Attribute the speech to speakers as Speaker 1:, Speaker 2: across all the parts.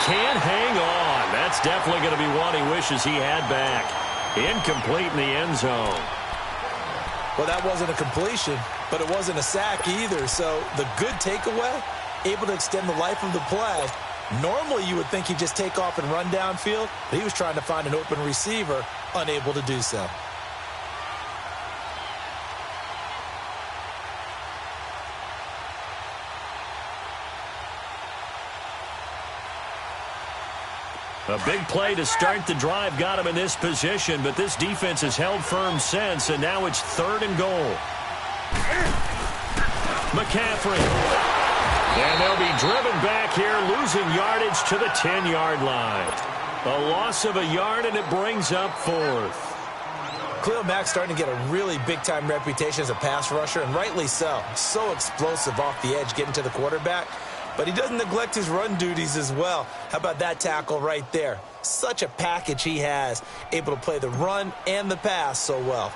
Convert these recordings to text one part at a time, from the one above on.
Speaker 1: can't hang on. That's definitely going to be one he wishes he had back. Incomplete in the end zone.
Speaker 2: Well, that wasn't a completion, but it wasn't a sack either. So the good takeaway, able to extend the life of the play. Normally you would think he'd just take off and run downfield, but he was trying to find an open receiver, unable to do so.
Speaker 1: A big play to start the drive got him in this position, but this defense has held firm since, and now it's 3rd and goal. McCaffrey. And they'll be driven back here, losing yardage to the 10-yard line. A loss of a yard, and it brings up 4th.
Speaker 2: Khalil Mack's starting to get a really big-time reputation as a pass rusher, and rightly so. So explosive off the edge, getting to the quarterback. But he doesn't neglect his run duties as well. How about that tackle right there? Such a package he has, able to play the run and the pass so well.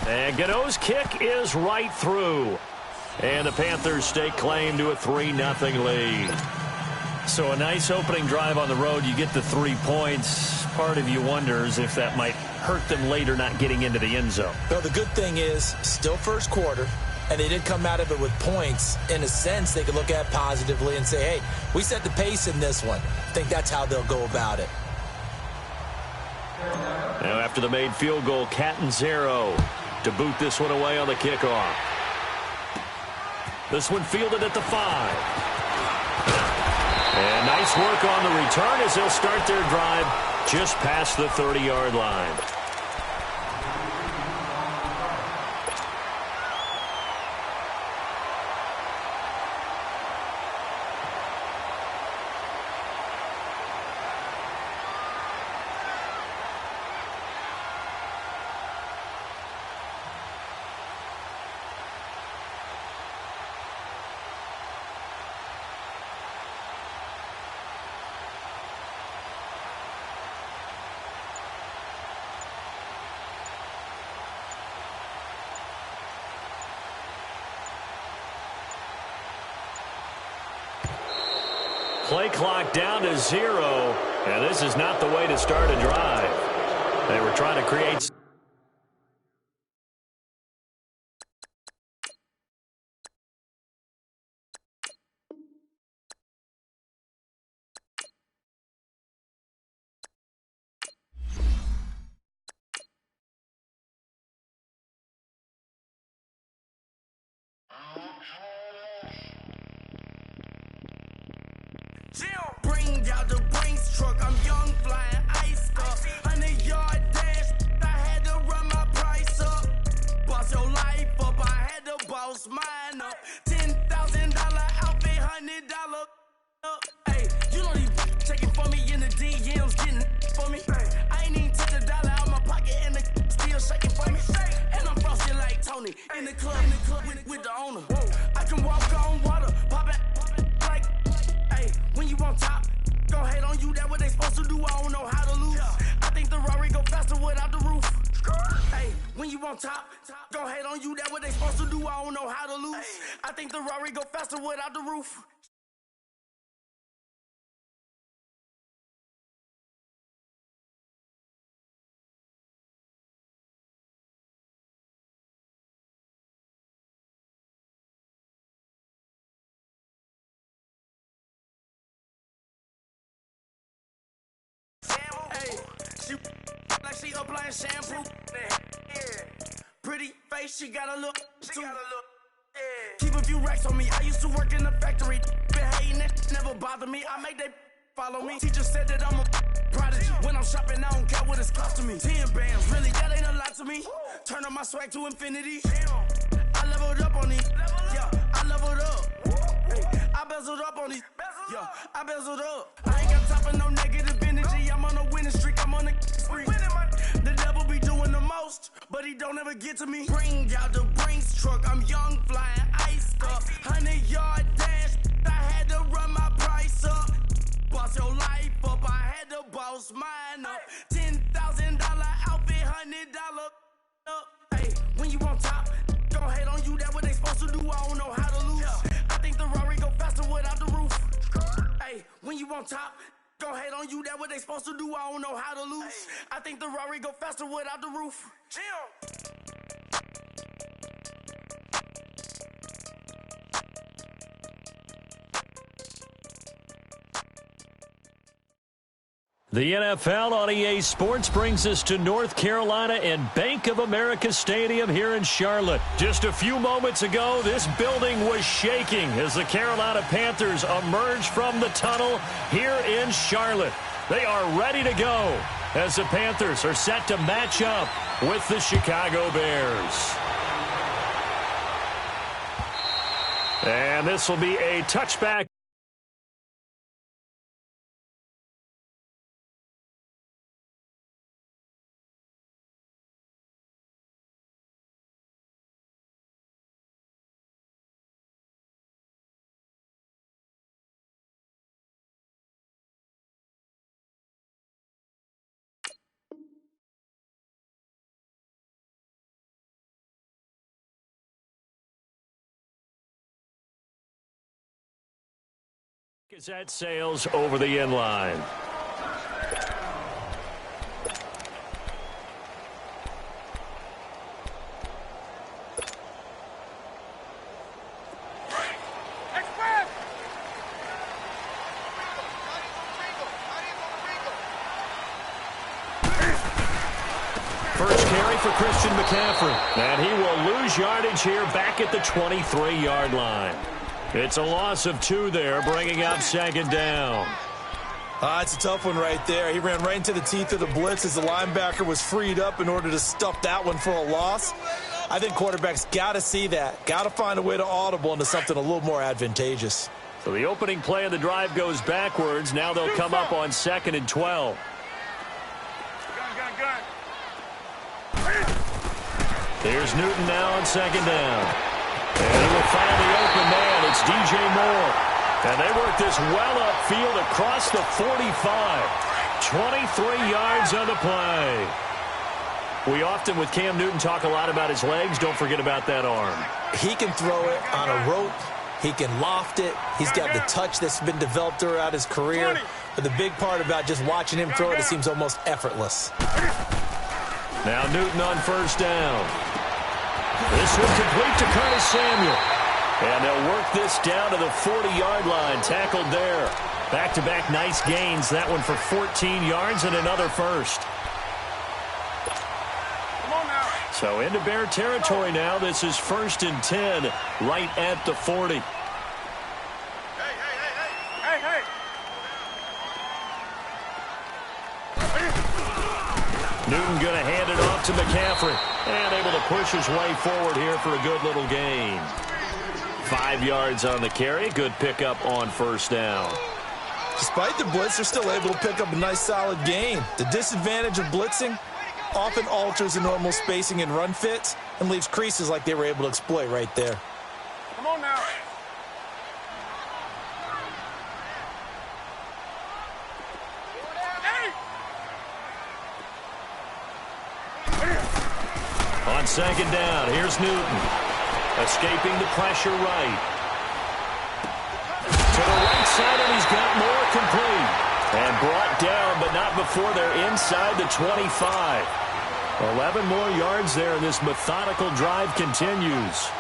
Speaker 1: And Gano's kick is right through. And the Panthers stake claim to a 3-0 lead. So a nice opening drive on the road. You get the 3 points. Part of you wonders if that might hurt them later not getting into the end zone.
Speaker 2: Well, the good thing is, still first quarter. And they did come out of it with points. In a sense, they could look at it positively and say, hey, we set the pace in this one. I think that's how they'll go about it.
Speaker 1: Now after the made field goal, Catanzaro to boot this one away on the kickoff. This one fielded at the 5. And nice work on the return as they'll start their drive just past the 30-yard line. Play clock down to 0, and this is not the way to start a drive. They were trying to create...
Speaker 3: Bring out the Brinks truck, I'm young, flying ice up. 100-yard dash, I had to run my price up. Boss your life up, I had to boss mine up. $10,000 outfit, $100 up. Hey, you know these checking for me in the DMs, getting for me. I ain't even touch $1 out my pocket, and the still shaking for me. And I'm frosty like Tony in the club with the owner. I can walk on water, pop it like. When you on top, gon' hate on you, that what they supposed to do, I don't know how to lose. I think the Rari go faster without the roof. Hey, when you on top, gon' hate on you, that what they supposed to do, I don't know how to lose. I think the Rari go faster without the roof. Like she applying shampoo. Yeah. Pretty face, she got a look. Keep a few racks on me. I used to work in the factory. Been hating it, never bother me. I make they follow me. Teacher said that I'm a prodigy. When I'm shopping, I don't care what it's costing me. 10 bands, really, that ain't a lot to me. Turn up my swag to infinity. I leveled up on these. Yeah, I leveled up. Hey, I bezeled up on these. Yeah, I bezeled up. I ain't got time for no negative energy. I'm on a winning streak. I'm on a spree. The devil be doing the most, but he don't ever get to me. Bring out the Brinks truck. I'm young, flying ice up. 100-yard dash. I had to run my price up. Boss your life up. I had to boss mine up. $10,000 outfit, $100 up. Hey, when you on top, gon' hate on you. That what they supposed to do. I don't know how to lose. I think the Rari go faster on top. Gon' hate on you, that what they supposed to do. I don't know how to lose. I think the Rari go faster without the roof. Jim.
Speaker 1: The NFL on EA Sports brings us to North Carolina and Bank of America Stadium here in Charlotte. Just a few moments ago, this building was shaking as the Carolina Panthers emerged from the tunnel here in Charlotte. They are ready to go as the Panthers are set to match up with the Chicago Bears. And this will be a touchback. As that sails over the end line. First carry for Christian McCaffrey. And he will lose yardage here back at the 23-yard line. It's a loss of 2 there, bringing up second down.
Speaker 2: It's a tough one right there. He ran right into the teeth of the blitz as the linebacker was freed up in order to stuff that one for a loss. I think quarterbacks got to see that. Got to find a way to audible into something a little more advantageous.
Speaker 1: So the opening play of the drive goes backwards. Now they'll come up on 2nd and 12. There's Newton now on 2nd down. And he will find the open man. It's DJ Moore. And they work this well upfield across the 45. 23 yards on the play. We often, with Cam Newton, talk a lot about his legs. Don't forget about that arm.
Speaker 2: He can throw it on a rope. He can loft it. He's got the touch that's been developed throughout his career. But the big part about just watching him throw it seems almost effortless.
Speaker 1: Now Newton on 1st down. This one complete to Curtis Samuel. And they'll work this down to the 40-yard line. Tackled there. Back-to-back nice gains. That one for 14 yards and another first.
Speaker 3: Come on now.
Speaker 1: So into Bear territory now. This is 1st and 10 right at the 40.
Speaker 3: Hey.
Speaker 1: Newton going to hand it off to McCaffrey. And able to push his way forward here for a good little gain. 5 yards on the carry. Good pickup on 1st down.
Speaker 2: Despite the blitz, they're still able to pick up a nice solid gain. The disadvantage of blitzing often alters the normal spacing and run fits and leaves creases like they were able to exploit right there.
Speaker 3: Come on now.
Speaker 1: On 2nd down, here's Newton. Escaping the pressure right. To the right side, and he's got more complete. And brought down, but not before they're inside the 25. 11 more yards there, and this methodical drive continues.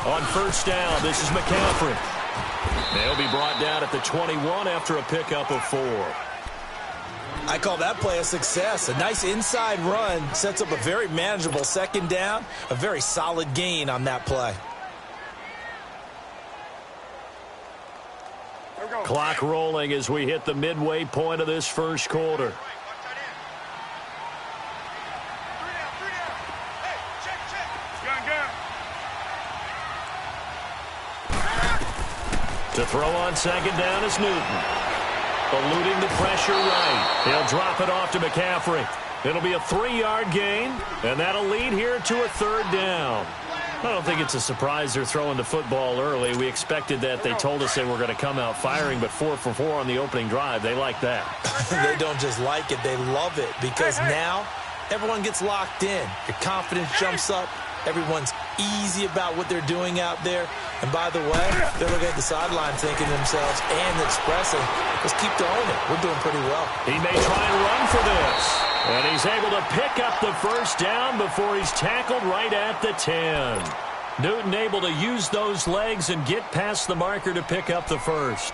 Speaker 1: On 1st down, this is McCaffrey. They'll be brought down at the 21 after a pickup of 4.
Speaker 2: I call that play a success. A nice inside run sets up a very manageable 2nd down, a very solid gain on that play.
Speaker 1: Clock rolling as we hit the midway point of this 1st quarter. To throw on 2nd down is Newton. Eluding the pressure right. He'll drop it off to McCaffrey. It'll be a 3-yard gain, and that'll lead here to a 3rd down. I don't think it's a surprise they're throwing the football early. We expected that. They told us they were going to come out firing, but 4 for 4 on the opening drive. They like that.
Speaker 2: They don't just like it, they love it, because now everyone gets locked in. Your confidence jumps up. Everyone's easy about what they're doing out there. And by the way, they're looking at the sideline thinking to themselves and expressing, let's keep throwing it. We're doing pretty well.
Speaker 1: He may try and run for this. And he's able to pick up the first down before he's tackled right at the 10. Newton able to use those legs and get past the marker to pick up the first.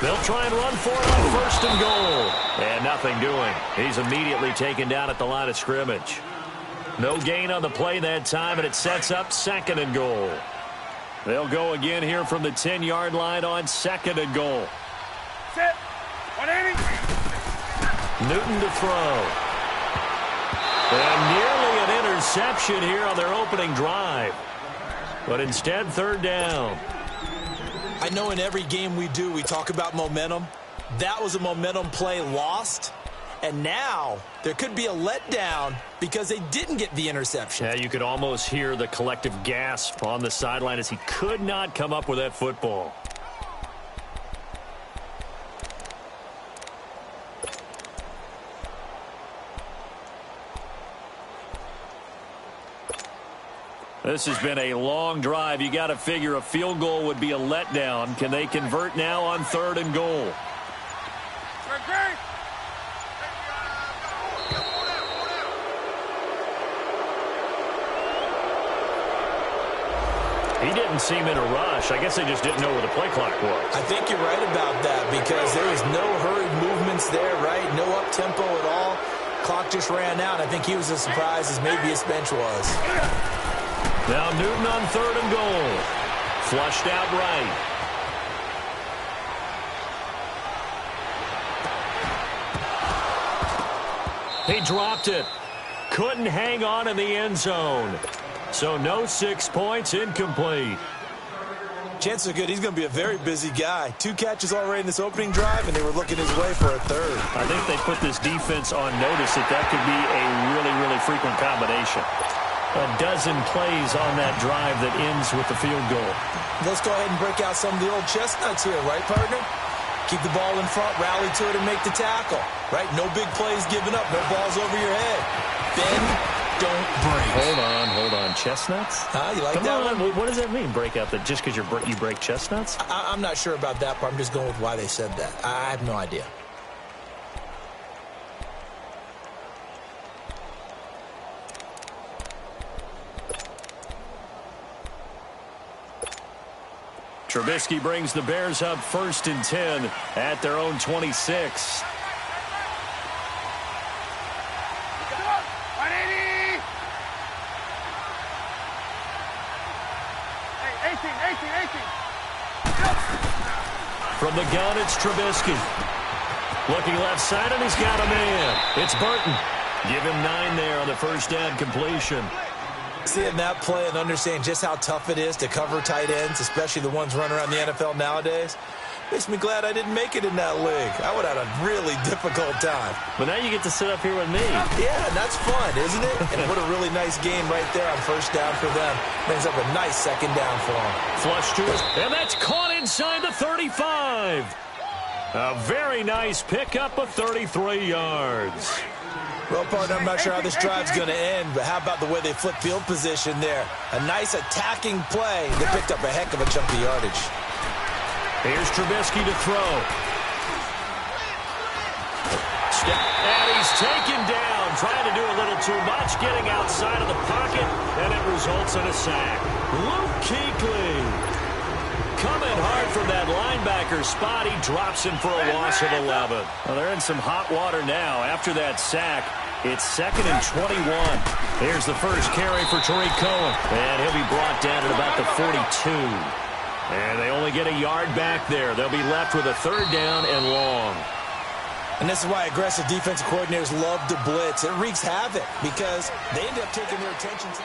Speaker 1: They'll try and run for it on first and goal. And nothing doing. He's immediately taken down at the line of scrimmage. No gain on the play that time, and it sets up second and goal. They'll go again here from the 10-yard line on second and goal.
Speaker 4: Set. 180.
Speaker 1: Newton to throw. And nearly an interception here on their opening drive. But instead, third down.
Speaker 2: I know in every game we do, we talk about momentum. That was a momentum play lost. And now there could be a letdown because they didn't get the interception.
Speaker 1: Yeah, you could almost hear the collective gasp on the sideline as he could not come up with that football. This has been a long drive. You got to figure a field goal would be a letdown. Can they convert now on third and goal? He didn't seem in a rush. I guess they just didn't know where the play clock was.
Speaker 2: I think you're right about that because there was no hurried movements there, right? No up-tempo at all. Clock just ran out. I think he was as surprised as maybe his bench was.
Speaker 1: Now Newton on third and goal. Flushed out right. He dropped it. Couldn't hang on in the end zone. So no 6 points, incomplete.
Speaker 2: Chances are good he's going to be a very busy guy. 2 catches already in this opening drive, and they were looking his way for a third.
Speaker 1: I think they put this defense on notice that could be a really, really frequent combination. A dozen plays on that drive that ends with the field goal.
Speaker 2: Let's go ahead and break out some of the old chestnuts here, right, partner? Keep the ball in front, rally to it, and make the tackle, right? No big plays given up, no balls over your head. Bend, don't break.
Speaker 1: Hold on. Chestnuts?
Speaker 2: You like
Speaker 1: Come
Speaker 2: that
Speaker 1: on.
Speaker 2: one?
Speaker 1: What does that mean, break out? That just because you break chestnuts?
Speaker 2: I'm not sure about that part. I'm just going with why they said that. I have no idea.
Speaker 1: Trubisky brings the Bears up 1st and 10 at their own 26. From the gun, it's Trubisky. Looking left side, and he's got a man. It's Burton. Give him 9 there on the first down completion.
Speaker 2: Seeing that play and understand just how tough it is to cover tight ends, especially the ones running around the NFL nowadays, makes me glad I didn't make it in that league. I would have had a really difficult time.
Speaker 1: But now you get to sit up here with me.
Speaker 2: Yeah, and that's fun, isn't it? And what a really nice game right there on first down for them. Brings up a nice second down for them.
Speaker 1: Flush to it, and that's caught inside the 35. A very nice pickup of 33 yards.
Speaker 2: Well, partner, I'm not sure how this drive's going to end, but how about the way they flip field position there? A nice attacking play. They picked up a heck of a chunk of yardage.
Speaker 1: Here's Trubisky to throw. And he's taken down, trying to do a little too much, getting outside of the pocket, and it results in a sack. Luke Kuechly coming hard from that linebacker spot. He drops him for a loss of 11. Well, they're in some hot water now. After that sack, it's 2nd and 21. Here's the first carry for Tariq Cohen. And he'll be brought down at about the 42. And they only get a yard back there. They'll be left with a 3rd down and long.
Speaker 2: And this is why aggressive defensive coordinators love to blitz. It wreaks havoc because they end up taking their attention to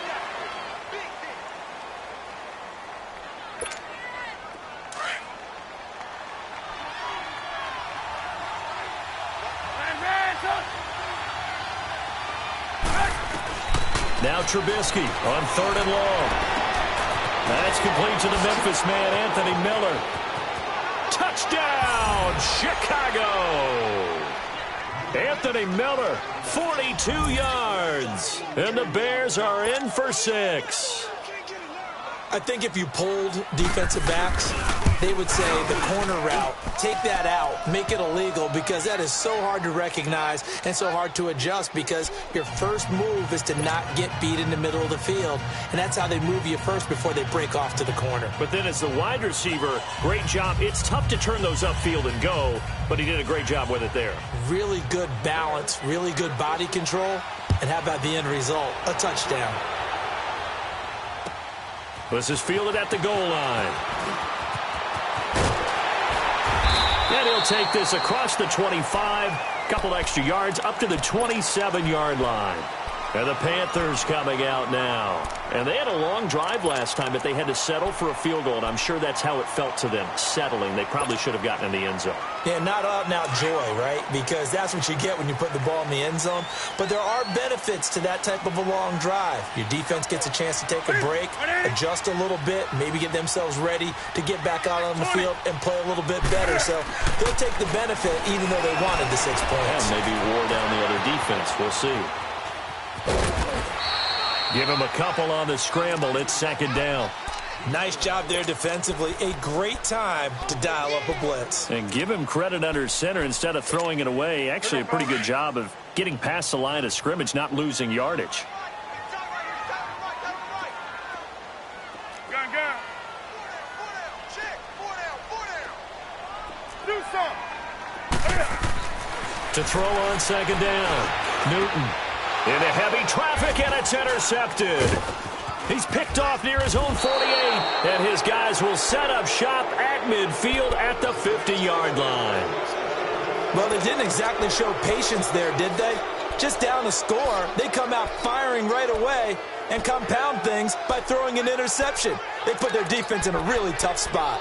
Speaker 1: Now Trubisky on 3rd and long. That's complete to the Memphis man, Anthony Miller. Touchdown, Chicago! Anthony Miller, 42 yards. And the Bears are in for 6.
Speaker 2: I think if you polled defensive backs, they would say the corner route, take that out, make it illegal, because that is so hard to recognize and so hard to adjust, because your first move is to not get beat in the middle of the field, and that's how they move you first before they break off to the corner.
Speaker 1: But then as the wide receiver, great job. It's tough to turn those upfield and go, but he did a great job with it there.
Speaker 2: Really good balance, really good body control, and how about the end result? A touchdown.
Speaker 1: This is fielded at the goal line. And he'll take this across the 25, couple extra yards up to the 27-yard line. And the Panthers coming out now. And they had a long drive last time, but they had to settle for a field goal, and I'm sure that's how it felt to them, settling. They probably should have gotten in the end zone.
Speaker 2: Yeah, not out-and-out joy, right? Because that's what you get when you put the ball in the end zone. But there are benefits to that type of a long drive. Your defense gets a chance to take a break, adjust a little bit, maybe get themselves ready to get back out on the field and play a little bit better. So they'll take the benefit even though they wanted the 6 points.
Speaker 1: And maybe wore down the other defense. We'll see. Give him a couple on the scramble. It's 2nd down.
Speaker 2: Nice job there defensively. A great time to dial up a blitz.
Speaker 1: And give him credit under center instead of throwing it away. Actually, a pretty good job of getting past the line of scrimmage, not losing yardage. To throw on 2nd down. Newton into heavy traffic, and it's intercepted. He's picked off near his own 48, and his guys will set up shop at midfield at the 50-yard line.
Speaker 2: Well, they didn't exactly show patience there, did they? Just down the score, they come out firing right away and compound things by throwing an interception. They put their defense in a really tough spot.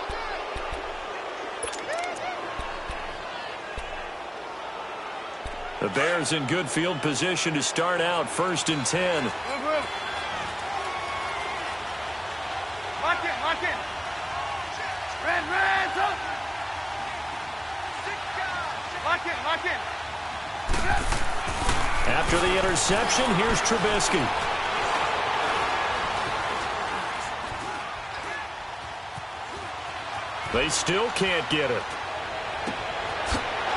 Speaker 1: The Bears in good field position to start out, 1st and 10.
Speaker 4: Look it. Red, up. Lock it.
Speaker 1: After the interception, here's Trubisky. They still can't get it.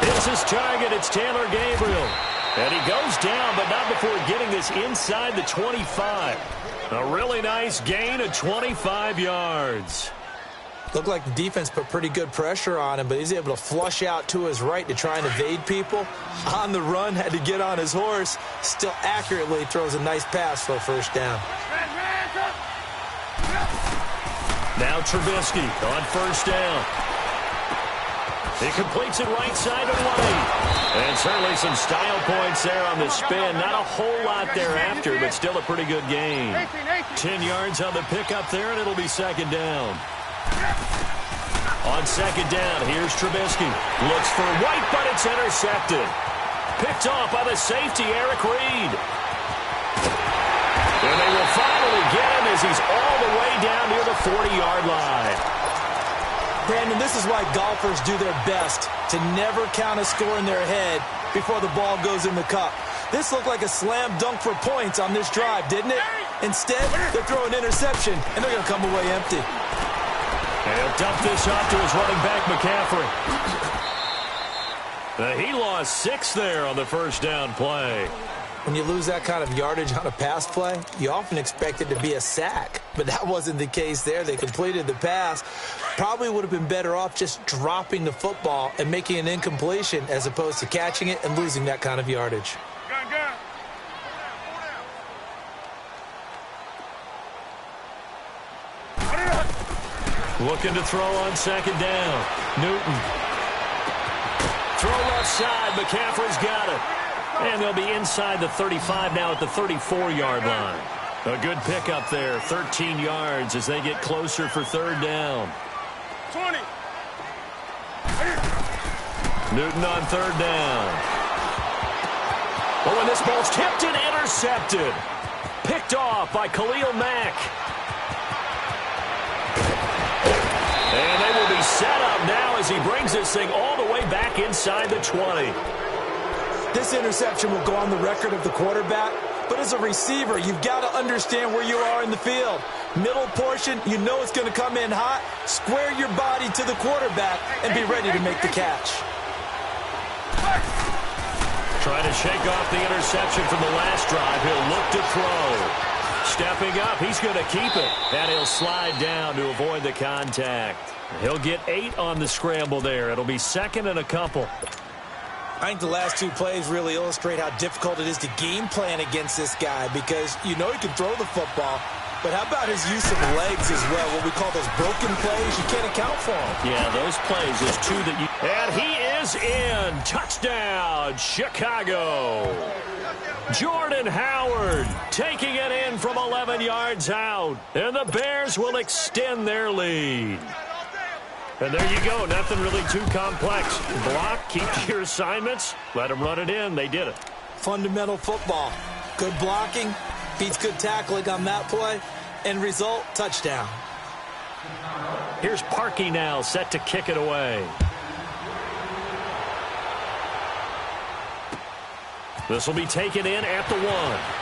Speaker 1: It's his target. It's Taylor Gabriel. And he goes down, but not before getting this inside the 25. A really nice gain of 25 yards.
Speaker 2: Looked like the defense put pretty good pressure on him, but he's able to flush out to his right to try and evade people. On the run, had to get on his horse. Still accurately throws a nice pass for a 1st down.
Speaker 1: Now Trubisky on 1st down. He completes it right side of White. And certainly some style points there on the spin. Not a whole lot thereafter, but still a pretty good gain. 10 yards on the pickup there, and it'll be 2nd down. On 2nd down, here's Trubisky. Looks for White, but it's intercepted. Picked off by the safety, Eric Reed. And they will finally get him as he's all the way down near the 40-yard line.
Speaker 2: Brandon, this is why golfers do their best to never count a score in their head before the ball goes in the cup. This looked like a slam dunk for points on this drive, didn't it? Instead, they throw an interception, and they're going to come away empty.
Speaker 1: And he'll dump this off to his running back, McCaffrey. He lost 6 there on the 1st down play.
Speaker 2: When you lose that kind of yardage on a pass play, you often expect it to be a sack. But that wasn't the case there. They completed the pass. Probably would have been better off just dropping the football and making an incompletion as opposed to catching it and losing that kind of yardage.
Speaker 1: Looking to throw on 2nd down. Newton Throw left side. McCaffrey's got it. And they'll be inside the 35 now at the 34-yard line. A good pickup there. 13 yards as they get closer for third down.
Speaker 4: 20.
Speaker 1: Newton on third down. Oh, and this ball's tipped and intercepted. Picked off by Khalil Mack. And they will be set up now as he brings this thing all the way back inside the 20.
Speaker 2: This interception will go on the record of the quarterback, but as a receiver, you've got to understand where you are in the field. Middle portion, you know it's going to come in hot. Square your body to the quarterback and be ready to make the catch.
Speaker 1: Trying to shake off the interception from the last drive. He'll look to throw. Stepping up, he's going to keep it. And he'll slide down to avoid the contact. He'll get 8 on the scramble there. It'll be second and a couple.
Speaker 2: I think the last two plays really illustrate how difficult it is to game plan against this guy because you know he can throw the football, but how about his use of legs as well? What we call those broken plays, you can't account for them.
Speaker 1: Yeah, those plays, there's two that you... And he is in. Touchdown, Chicago. Jordan Howard taking it in from 11 yards out, and the Bears will extend their lead. And there you go. Nothing really too complex. Block, keep to your assignments, let them run it in. They did it.
Speaker 2: Fundamental football. Good blocking, beats good tackling on that play, end result, touchdown.
Speaker 1: Here's Parkey now, set to kick it away. This will be taken in at the 1.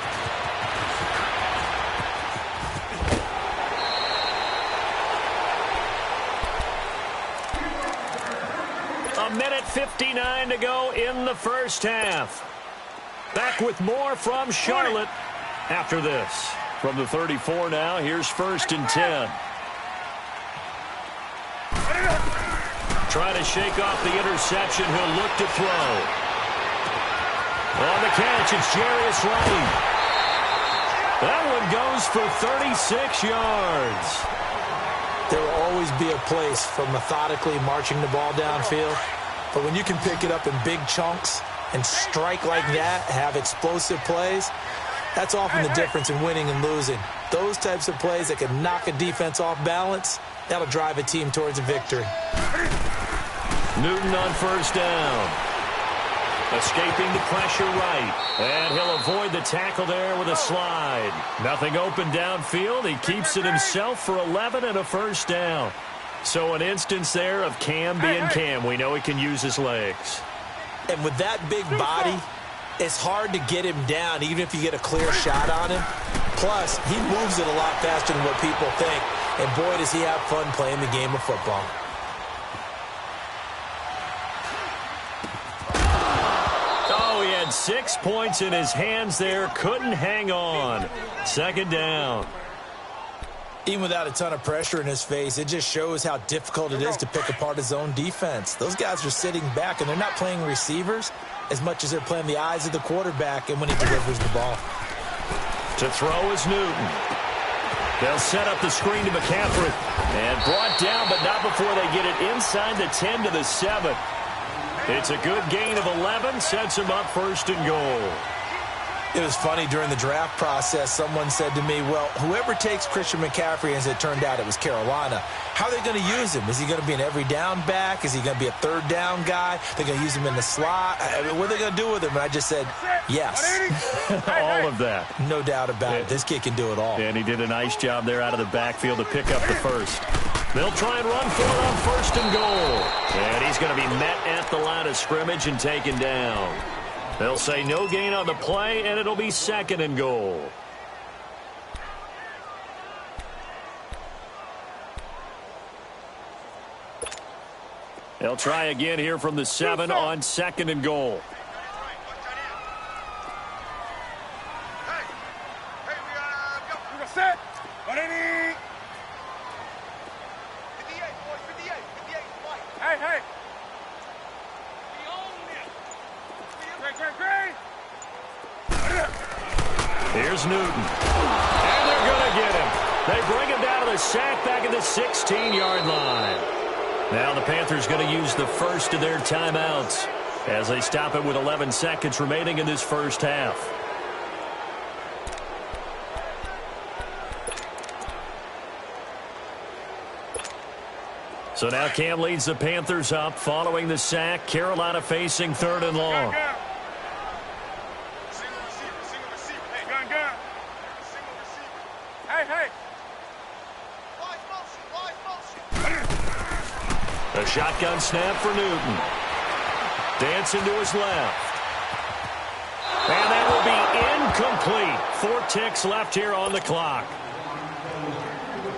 Speaker 1: A minute 59 to go in the first half. Back with more from Charlotte after this. From the 34 now, here's first and 10. Trying to shake off the interception. He'll look to throw. On the catch, it's Jarius Wright. That one goes for 36 yards.
Speaker 2: There will always be a place for methodically marching the ball downfield. But when you can pick it up in big chunks and strike like that, have explosive plays, that's often the difference in winning and losing. Those types of plays that can knock a defense off balance, that'll drive a team towards a victory.
Speaker 1: Newton on first down. Escaping the pressure right. And he'll avoid the tackle there with a slide. Nothing open downfield. He keeps it himself for 11 and a first down. So an instance there of Cam being Cam. We know he can use his legs.
Speaker 2: And with that big body, it's hard to get him down even if you get a clear shot on him. Plus, he moves it a lot faster than what people think. And boy, does he have fun playing the game of football.
Speaker 1: Oh, he had 6 points in his hands there. Couldn't hang on. Second down.
Speaker 2: Even without a ton of pressure in his face, it just shows how difficult it is to pick apart his own defense. Those guys are sitting back, and they're not playing receivers as much as they're playing the eyes of the quarterback and when he delivers the ball.
Speaker 1: To throw is Newton. They'll set up the screen to McCaffrey. And brought down, but not before they get it inside the 10 to the 7. It's a good gain of 11, sets him up first and goal.
Speaker 2: It was funny during the draft process, someone said to me, well, whoever takes Christian McCaffrey, as it turned out it was Carolina, how are they going to use him? Is he going to be an every down back? Is he going to be a third down guy? They're going to use him in the slot? I mean, what are they going to do with him? And I just said, yes.
Speaker 1: All of that.
Speaker 2: No doubt about it. This kid can do it all.
Speaker 1: And he did a nice job there out of the backfield to pick up the first. They'll try and run for it on first and goal. And he's going to be met at the line of scrimmage and taken down. They'll say no gain on the play, and it'll be second and goal. They'll try again here from the 7 on second and goal.
Speaker 4: We got set. Hey.
Speaker 1: Here's Newton. And they're going to get him. They bring him down to the sack back at the 16-yard line. Now the Panthers going to use the first of their timeouts. as they stop it with 11 seconds remaining in this first half. So now Cam leads the Panthers up following the sack. Carolina facing 3rd and long.
Speaker 4: Single receiver. Hey, gun. Single receiver. Hey. Wide motion.
Speaker 1: A shotgun snap for Newton. Dancing to his left. And that will be incomplete. 4 ticks left here on the clock.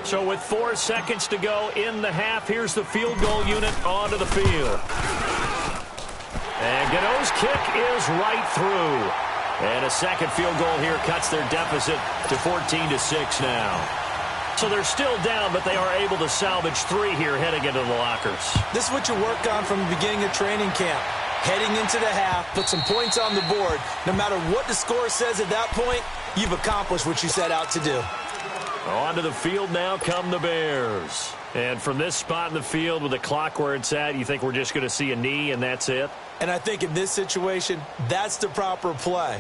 Speaker 1: So with 4 seconds to go in the half, here's the field goal unit onto the field. And Gano's kick is right through. And a second field goal here cuts their deficit to 14-6 now. So they're still down, but they are able to salvage 3 here heading into the lockers.
Speaker 2: This is what you work on from the beginning of training camp. Heading into the half, put some points on the board. No matter what the score says at that point, you've accomplished what you set out to do.
Speaker 1: Onto the field now come the Bears. And from this spot in the field with the clock where it's at, you think we're just going to see a knee and that's it?
Speaker 2: And I think in this situation, that's the proper play.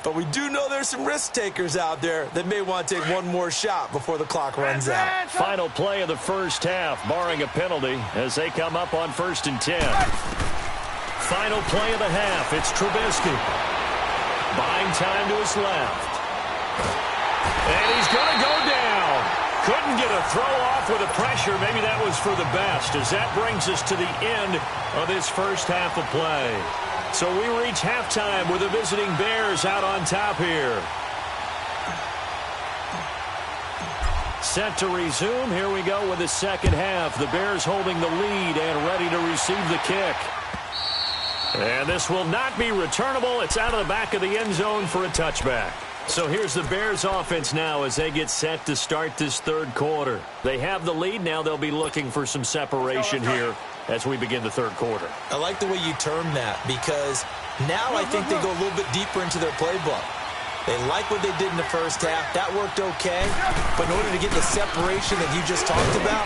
Speaker 2: But we do know there's some risk takers out there that may want to take one more shot before the clock runs out.
Speaker 1: Final play of the first half, barring a penalty, as they come up on 1st and 10. Final play of the half, it's Trubisky. Buying time to his left. And he's going to go down. Couldn't get a throw off with the pressure. Maybe that was for the best, as that brings us to the end of this first half of play. So we reach halftime with the visiting Bears out on top here. Set to resume. Here we go with the second half. The Bears holding the lead and ready to receive the kick. And this will not be returnable. It's out of the back of the end zone for a touchback. So here's the Bears offense now as they get set to start this third quarter. They have the lead. Now they'll be looking for some separation here as we begin the third quarter.
Speaker 2: I like the way you term that, because now I think they go a little bit deeper into their playbook. They like what they did in the first half. That worked okay. But in order to get the separation that you just talked about,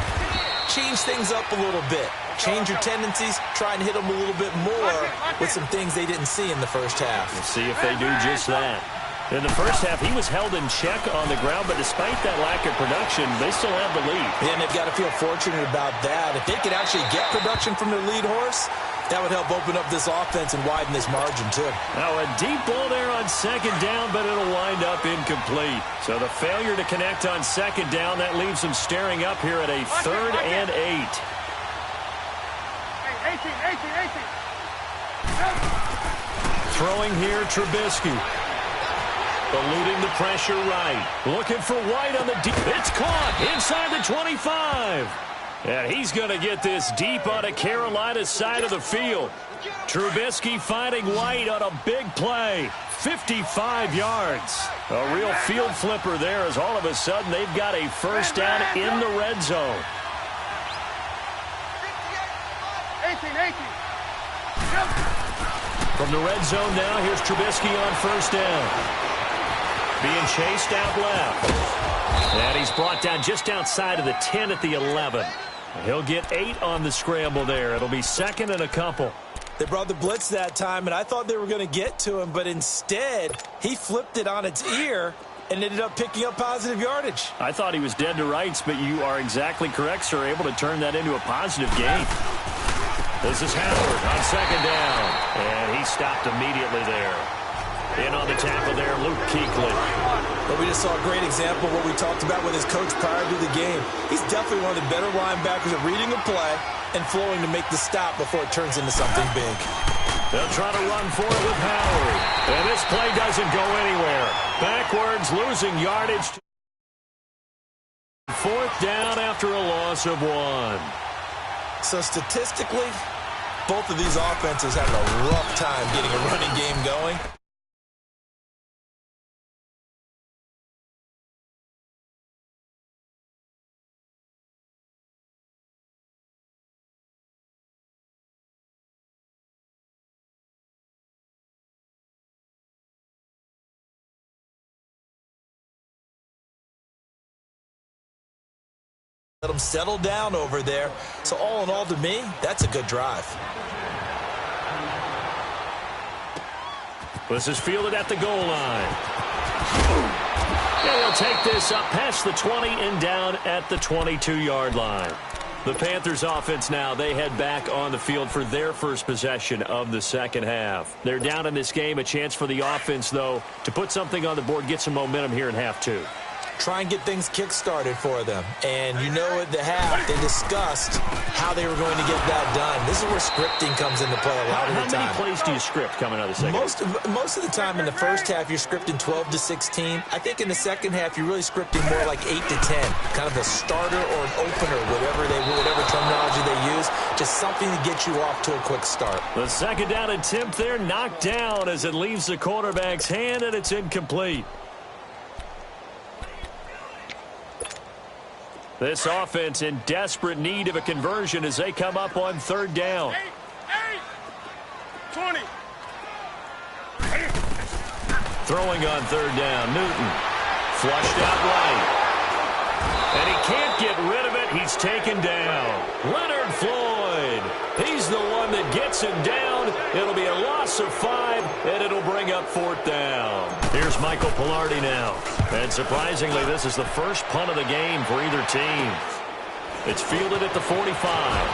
Speaker 2: change things up a little bit. Change your tendencies. Try and hit them a little bit more with some things they didn't see in the first half.
Speaker 1: We'll see if they do just that. In the first half, he was held in check on the ground, but despite that lack of production, they still have the lead.
Speaker 2: Yeah, and they've got to feel fortunate about that. If they could actually get production from their lead horse, that would help open up this offense and widen this margin, too.
Speaker 1: Now, a deep ball there on second down, but it'll wind up incomplete. So the failure to connect on second down, that leaves them staring up here at a 3rd and 8.
Speaker 4: Hey, 18.
Speaker 1: Throwing here, Trubisky. Eluding the pressure right. Looking for White on the deep. It's caught inside the 25. And he's going to get this deep on a Carolina side of the field. Trubisky finding White on a big play. 55 yards. A real field flipper there, as all of a sudden they've got a first down in the red zone.
Speaker 4: 18.
Speaker 1: From the red zone now, here's Trubisky on first down. Being chased out left. And he's brought down just outside of the 10 at the 11. He'll get 8 on the scramble there. It'll be 2nd and a couple.
Speaker 2: They brought the blitz that time, and I thought they were going to get to him, but instead, he flipped it on its ear and ended up picking up positive yardage.
Speaker 1: I thought he was dead to rights, but you are exactly correct, sir. Able to turn that into a positive gain. This is Howard on second down. And he stopped immediately there. In on the tackle there, Luke Kuechly.
Speaker 2: But we just saw a great example of what we talked about with his coach prior to the game. He's definitely one of the better linebackers at reading a play and flowing to make the stop before it turns into something big.
Speaker 1: They'll try to run for it with Howard. And this play doesn't go anywhere. Backwards, losing yardage. 4th down after a loss of 1.
Speaker 2: So statistically, both of these offenses having a rough time getting a running game going. Let them settle down over there. So all in all, to me, that's a good drive.
Speaker 1: This is fielded at the goal line. And he'll take this up past the 20 and down at the 22-yard line. The Panthers offense now, they head back on the field for their first possession of the second half. They're down in this game. A chance for the offense, though, to put something on the board, get some momentum here in half two.
Speaker 2: Try and get things kick-started for them. And you know at the half, they discussed how they were going to get that done. This is where scripting comes into play a lot of the time.
Speaker 1: How many plays do you script coming out of the second half?
Speaker 2: Most of the time in the first half, you're scripting 12 to 16. I think in the second half, you're really scripting more like 8 to 10. Kind of a starter or an opener, whatever terminology they use. Just something to get you off to a quick start.
Speaker 1: The second down attempt there knocked down as it leaves the quarterback's hand, and it's incomplete. This offense in desperate need of a conversion as they come up on third down.
Speaker 4: 20.
Speaker 1: Throwing on third down, Newton. Flushed out right. And he can't get rid of it. He's taken down. Leonard Floyd. He's the one that gets him down. It'll be a loss of 5, and it'll bring up fourth down. Here's Michael Pilardi now. And surprisingly, this is the first punt of the game for either team. It's fielded at the 45.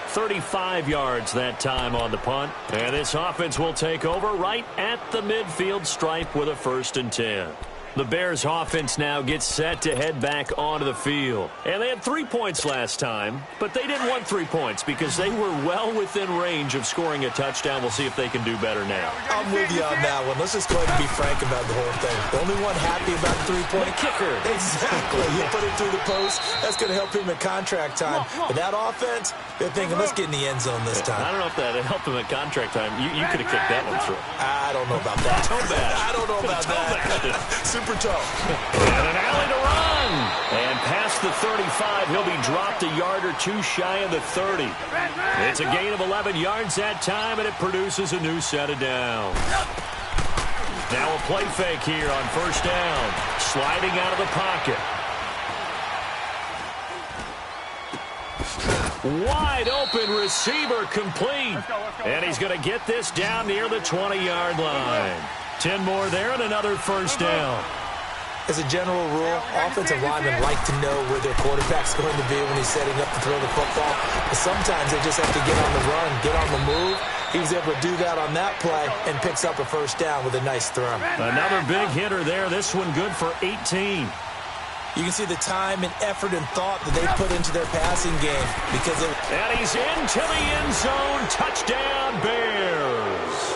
Speaker 1: 35 yards that time on the punt. And this offense will take over right at the midfield stripe with a 1st and 10. The Bears offense now gets set to head back onto the field. And they had 3 points last time, but they didn't want 3 points because they were well within range of scoring a touchdown. We'll see if they can do better now.
Speaker 2: I'm with you on that one. Let's just go ahead and be frank about the whole thing. The only one happy about the 3-point
Speaker 1: kicker.
Speaker 2: Exactly. You put it through the post. That's going to help him at contract time. But that offense, they're thinking, let's get in the end zone this time.
Speaker 1: I don't know if that helped him at contract time. You could have kicked that one through.
Speaker 2: I don't know about that.
Speaker 1: Toe bash.
Speaker 2: I don't know about that. Super toe.
Speaker 1: And an alley to run. And past the 35, he'll be dropped a yard or 2 shy of the 30. It's a gain of 11 yards that time, and it produces a new set of downs. Now a play fake here on first down. Sliding out of the pocket. Wide open receiver complete. And he's going to get this down near the 20-yard line. 10 more there and another first down.
Speaker 2: As a general rule, offensive linemen like to know where their quarterback's going to be when he's setting up to throw the football. But sometimes they just have to get on the run, get on the move. He was able to do that on that play and picks up a first down with a nice throw.
Speaker 1: Another big hitter there. This one good for 18.
Speaker 2: You can see the time and effort and thought that they put into their passing game.
Speaker 1: And he's into the end zone. Touchdown, Bears.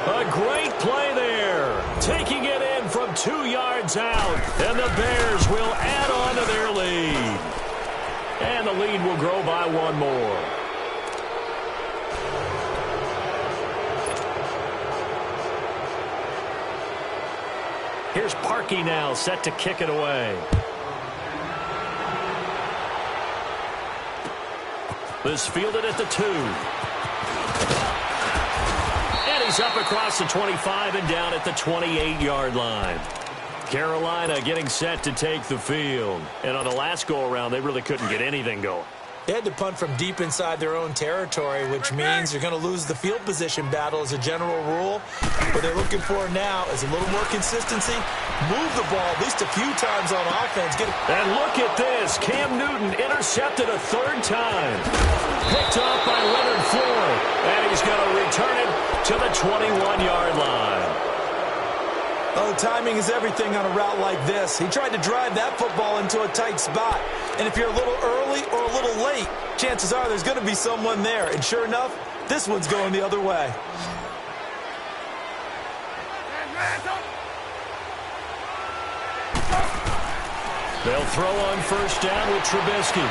Speaker 1: A great play there. Taking it in from 2 yards out. And the Bears will add on to their lead. And the lead will grow by 1 more. Here's Parkey now, set to kick it away. This fielded at the 2. And he's up across the 25 and down at the 28-yard line. Carolina getting set to take the field. And on the last go-around, they really couldn't get anything going.
Speaker 2: They had to punt from deep inside their own territory, which means you're going to lose the field position battle as a general rule. What they're looking for now is a little more consistency. Move the ball at least a few times on offense.
Speaker 1: And look at this. Cam Newton intercepted a 3rd time. Picked off by Leonard Floyd. And he's going to return it to the 21-yard line.
Speaker 2: Oh, timing is everything on a route like this. He tried to drive that football into a tight spot. And if you're a little early or a little late, chances are there's going to be someone there. And sure enough, this one's going the other way.
Speaker 1: They'll throw on first down with Trubisky.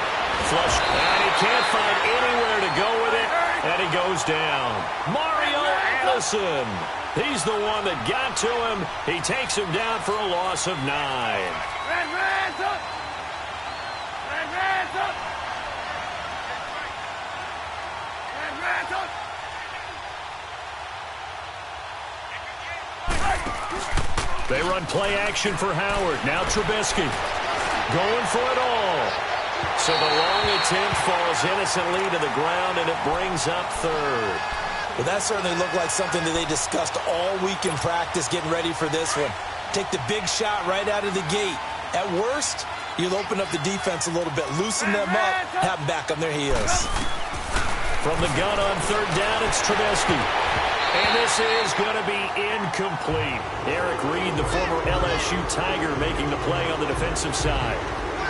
Speaker 1: Flush. And he can't find anywhere to go with it. And he goes down. Mario Allison. He's the one that got to him. He takes him down for a loss of 9. They run play action for Howard. Now Trubisky going for it all. So the long attempt falls innocently to the ground, and it brings up third.
Speaker 2: Well, that certainly looked like something that they discussed all week in practice getting ready for this one. Take the big shot right out of the gate. At worst, you'll open up the defense a little bit, loosen them up, have them back on their heels.
Speaker 1: From the gun on third down, it's Trubisky. And this is going to be incomplete. Eric Reed, the former LSU Tiger, making the play on the defensive side.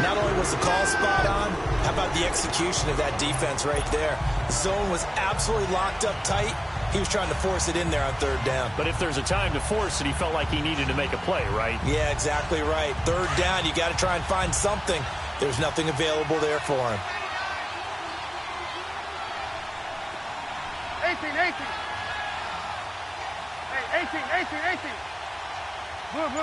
Speaker 2: Not only was the call spot on, how about the execution of that defense right there? The zone was absolutely locked up tight. He was trying to force it in there on third down.
Speaker 1: But if there's a time to force it, he felt like he needed to make a play, right?
Speaker 2: Yeah, exactly right. Third down, you got to try and find something. There's nothing available there for him.
Speaker 4: 18. Hey, 18. Move.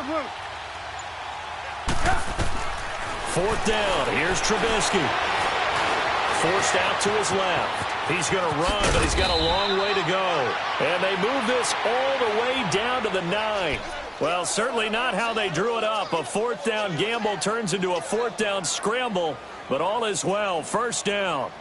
Speaker 1: Fourth down. Here's Trubisky. Forced out to his left. He's going to run, but he's got a long way to go. And they move this all the way down to the 9. Well, certainly not how they drew it up. A fourth down gamble turns into a fourth down scramble, but all is well. First down.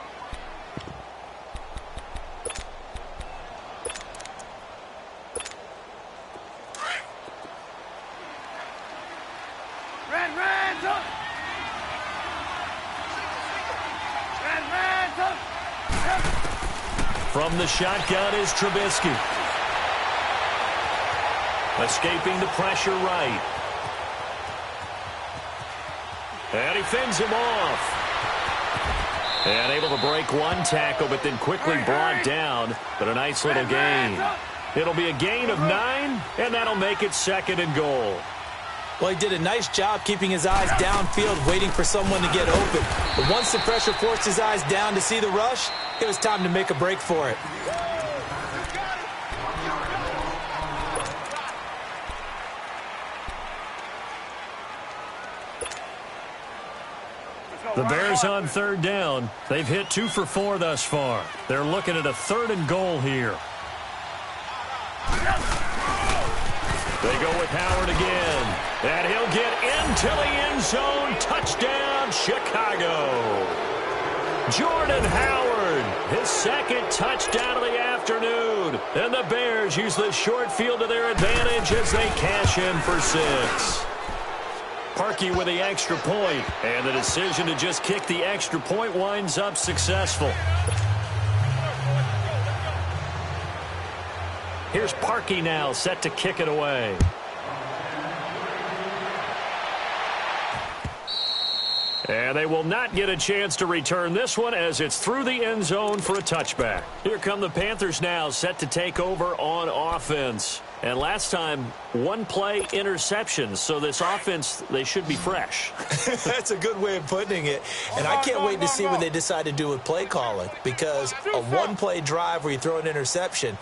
Speaker 1: From the shotgun is Trubisky. Escaping the pressure right. And he fends him off. And able to break one tackle, but then quickly brought down. But a nice little gain. It'll be a gain of 9, and that'll make it 2nd and goal.
Speaker 2: Well, he did a nice job keeping his eyes downfield, waiting for someone to get open. But once the pressure forced his eyes down to see the rush, it was time to make a break for it.
Speaker 1: The Bears on third down. They've hit 2 for 4 thus far. They're looking at a 3rd and goal here. They go with Howard again. And he'll get into the end zone. Touchdown, Chicago. Jordan Howard, his 2nd touchdown of the afternoon. And the Bears use the short field to their advantage as they cash in for 6. Parkey with the extra point, and the decision to just kick the extra point winds up successful. Here's Parkey now, set to kick it away. And they will not get a chance to return this one as it's through the end zone for a touchback. Here come the Panthers now, set to take over on offense. And last time, 1 play interceptions. So this offense, they should be fresh.
Speaker 2: That's a good way of putting it. And I can't wait to see what they decide to do with play calling. Because a 1-play drive where you throw an interception,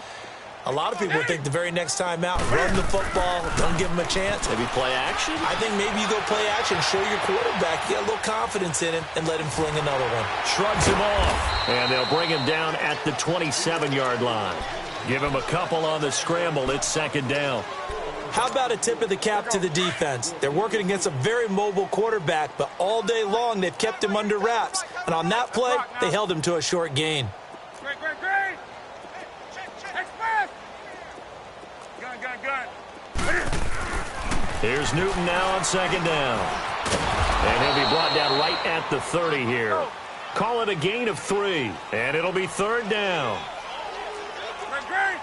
Speaker 2: a lot of people think the very next time out, run the football, don't give them a chance.
Speaker 1: Maybe play action?
Speaker 2: I think maybe you go play action, show your quarterback, get a little confidence in him, and let him fling another one.
Speaker 1: Shrugs him off, and they'll bring him down at the 27-yard line. Give him a couple on the scramble. It's 2nd down.
Speaker 2: How about a tip of the cap to the defense? They're working against a very mobile quarterback, but all day long they've kept him under wraps. And on that play, they held him to a short gain.
Speaker 4: Great. Express. Gun.
Speaker 1: Here's Newton now on 2nd down. And he'll be brought down right at the 30 here. Call it a gain of 3, and it'll be 3rd down.
Speaker 4: Great.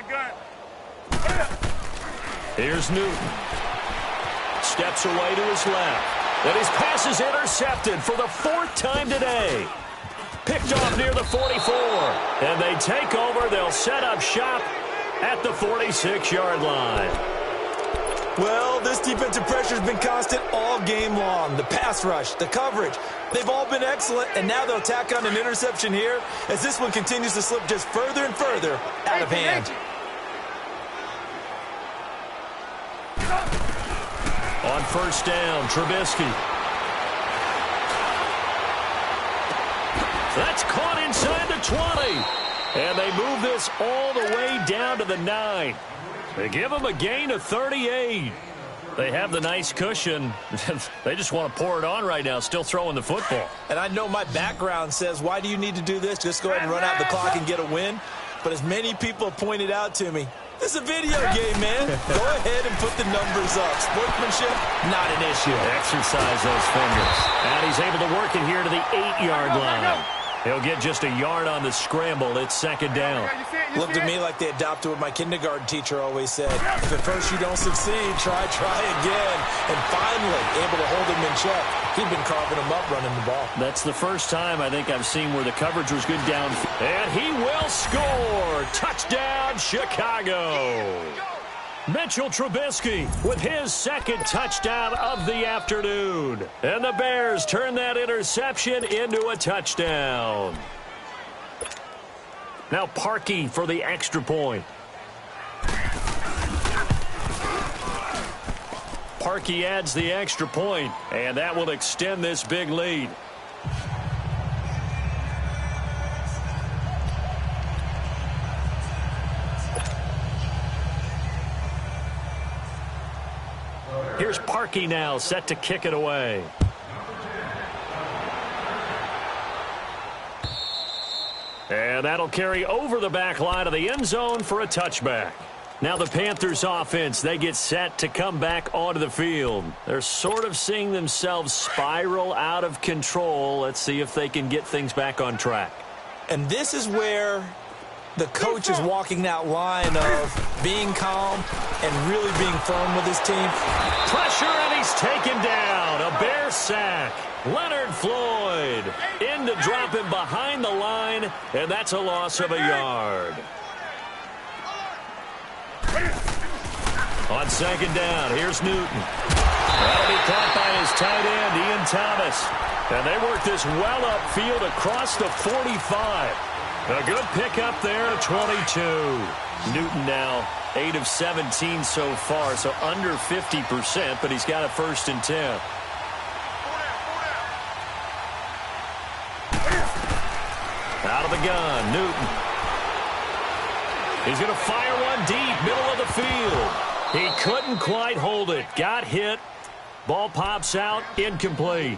Speaker 4: Gun.
Speaker 1: Here's Newton. Steps away to his left. And his pass is intercepted for the 4th time today. Picked off near the 44. And they take over. They'll set up shop at the 46-yard line.
Speaker 2: Well, this defensive pressure has been constant all game long. The pass rush, the coverage, they've all been excellent, and now they'll tack on an interception here as this one continues to slip just further and further out of hand.
Speaker 1: On 1st down, Trubisky. That's caught inside the 20. And they move this all the way down to the 9. They give them a gain of 38. They have the nice cushion. They just want to pour it on right now, still throwing the football.
Speaker 2: And I know my background says, why do you need to do this? Just go ahead and run out the clock and get a win. But as many people pointed out to me, this is a video game, man. Go ahead and put the numbers up. Sportsmanship, not an issue.
Speaker 1: Exercise those fingers. And he's able to work it here to the 8-yard line. He'll get just a yard on the scramble. It's second down.
Speaker 2: Looked at me like they adopted what my kindergarten teacher always said. If at first you don't succeed, try again. And finally, able to hold him in check. He'd been carving him up running the ball.
Speaker 1: That's the first time I think I've seen where the coverage was good down. And he will score. Touchdown, Chicago. Mitchell Trubisky with his second touchdown of the afternoon. And the Bears turn that interception into a touchdown. Now Parkey for the extra point. Parkey adds the extra point, and that will extend this big lead. Here's Parkey now, set to kick it away. And that'll carry over the back line of the end zone for a touchback. Now the Panthers offense, they get set to come back onto the field. They're sort of seeing themselves spiral out of control. Let's see if they can get things back on track.
Speaker 2: And this is where the coach is walking that line of being calm and really being firm with his team.
Speaker 1: Pressure, and he's taken down. A Bear sack. Leonard Floyd in to drop him behind the line, and that's a loss of a yard. On second down, here's Newton. That'll be caught by his tight end, Ian Thomas. And they work this well upfield across the 45. A good pickup there at 22. Newton now 8 of 17 so far, so under 50%, but he's got a 1st and 10. Out of the gun, Newton. He's going to fire one deep, middle of the field. He couldn't quite hold it. Got hit. Ball pops out, incomplete.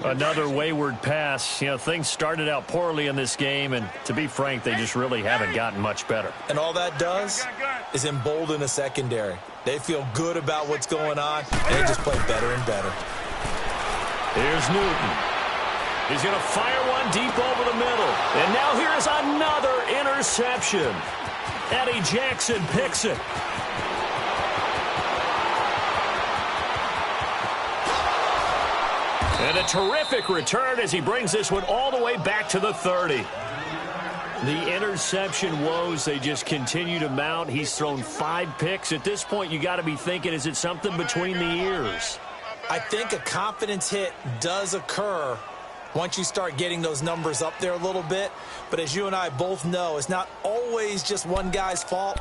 Speaker 1: Another wayward pass. You know, things started out poorly in this game, and to be frank, they just really haven't gotten much better.
Speaker 2: And all that does is embolden a secondary. They feel good about what's going on, and they just play better and better.
Speaker 1: Here's Newton. He's going to fire one deep over the middle. And now here's another interception. Eddie Jackson picks it. And a terrific return as he brings this one all the way back to the 30. The interception woes, they just continue to mount. He's thrown 5 picks. At this point, you got to be thinking, is it something between the ears?
Speaker 2: I think a confidence hit does occur once you start getting those numbers up there a little bit. But as you and I both know, it's not always just one guy's fault.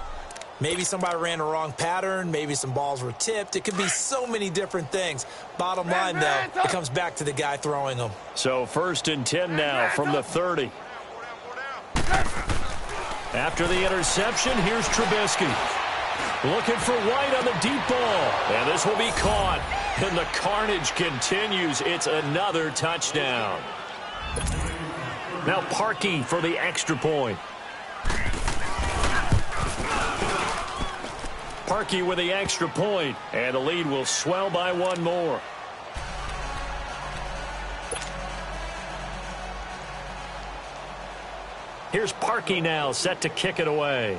Speaker 2: Maybe somebody ran a wrong pattern. Maybe some balls were tipped. It could be so many different things. Bottom line, though, it comes back to the guy throwing them.
Speaker 1: So 1st and 10 now from the 30. After the interception, here's Trubisky. Looking for White on the deep ball. And this will be caught. And the carnage continues. It's another touchdown. Now Parkey for the extra point. Parkey with the extra point, and the lead will swell by 1 more. Here's Parkey now, set to kick it away.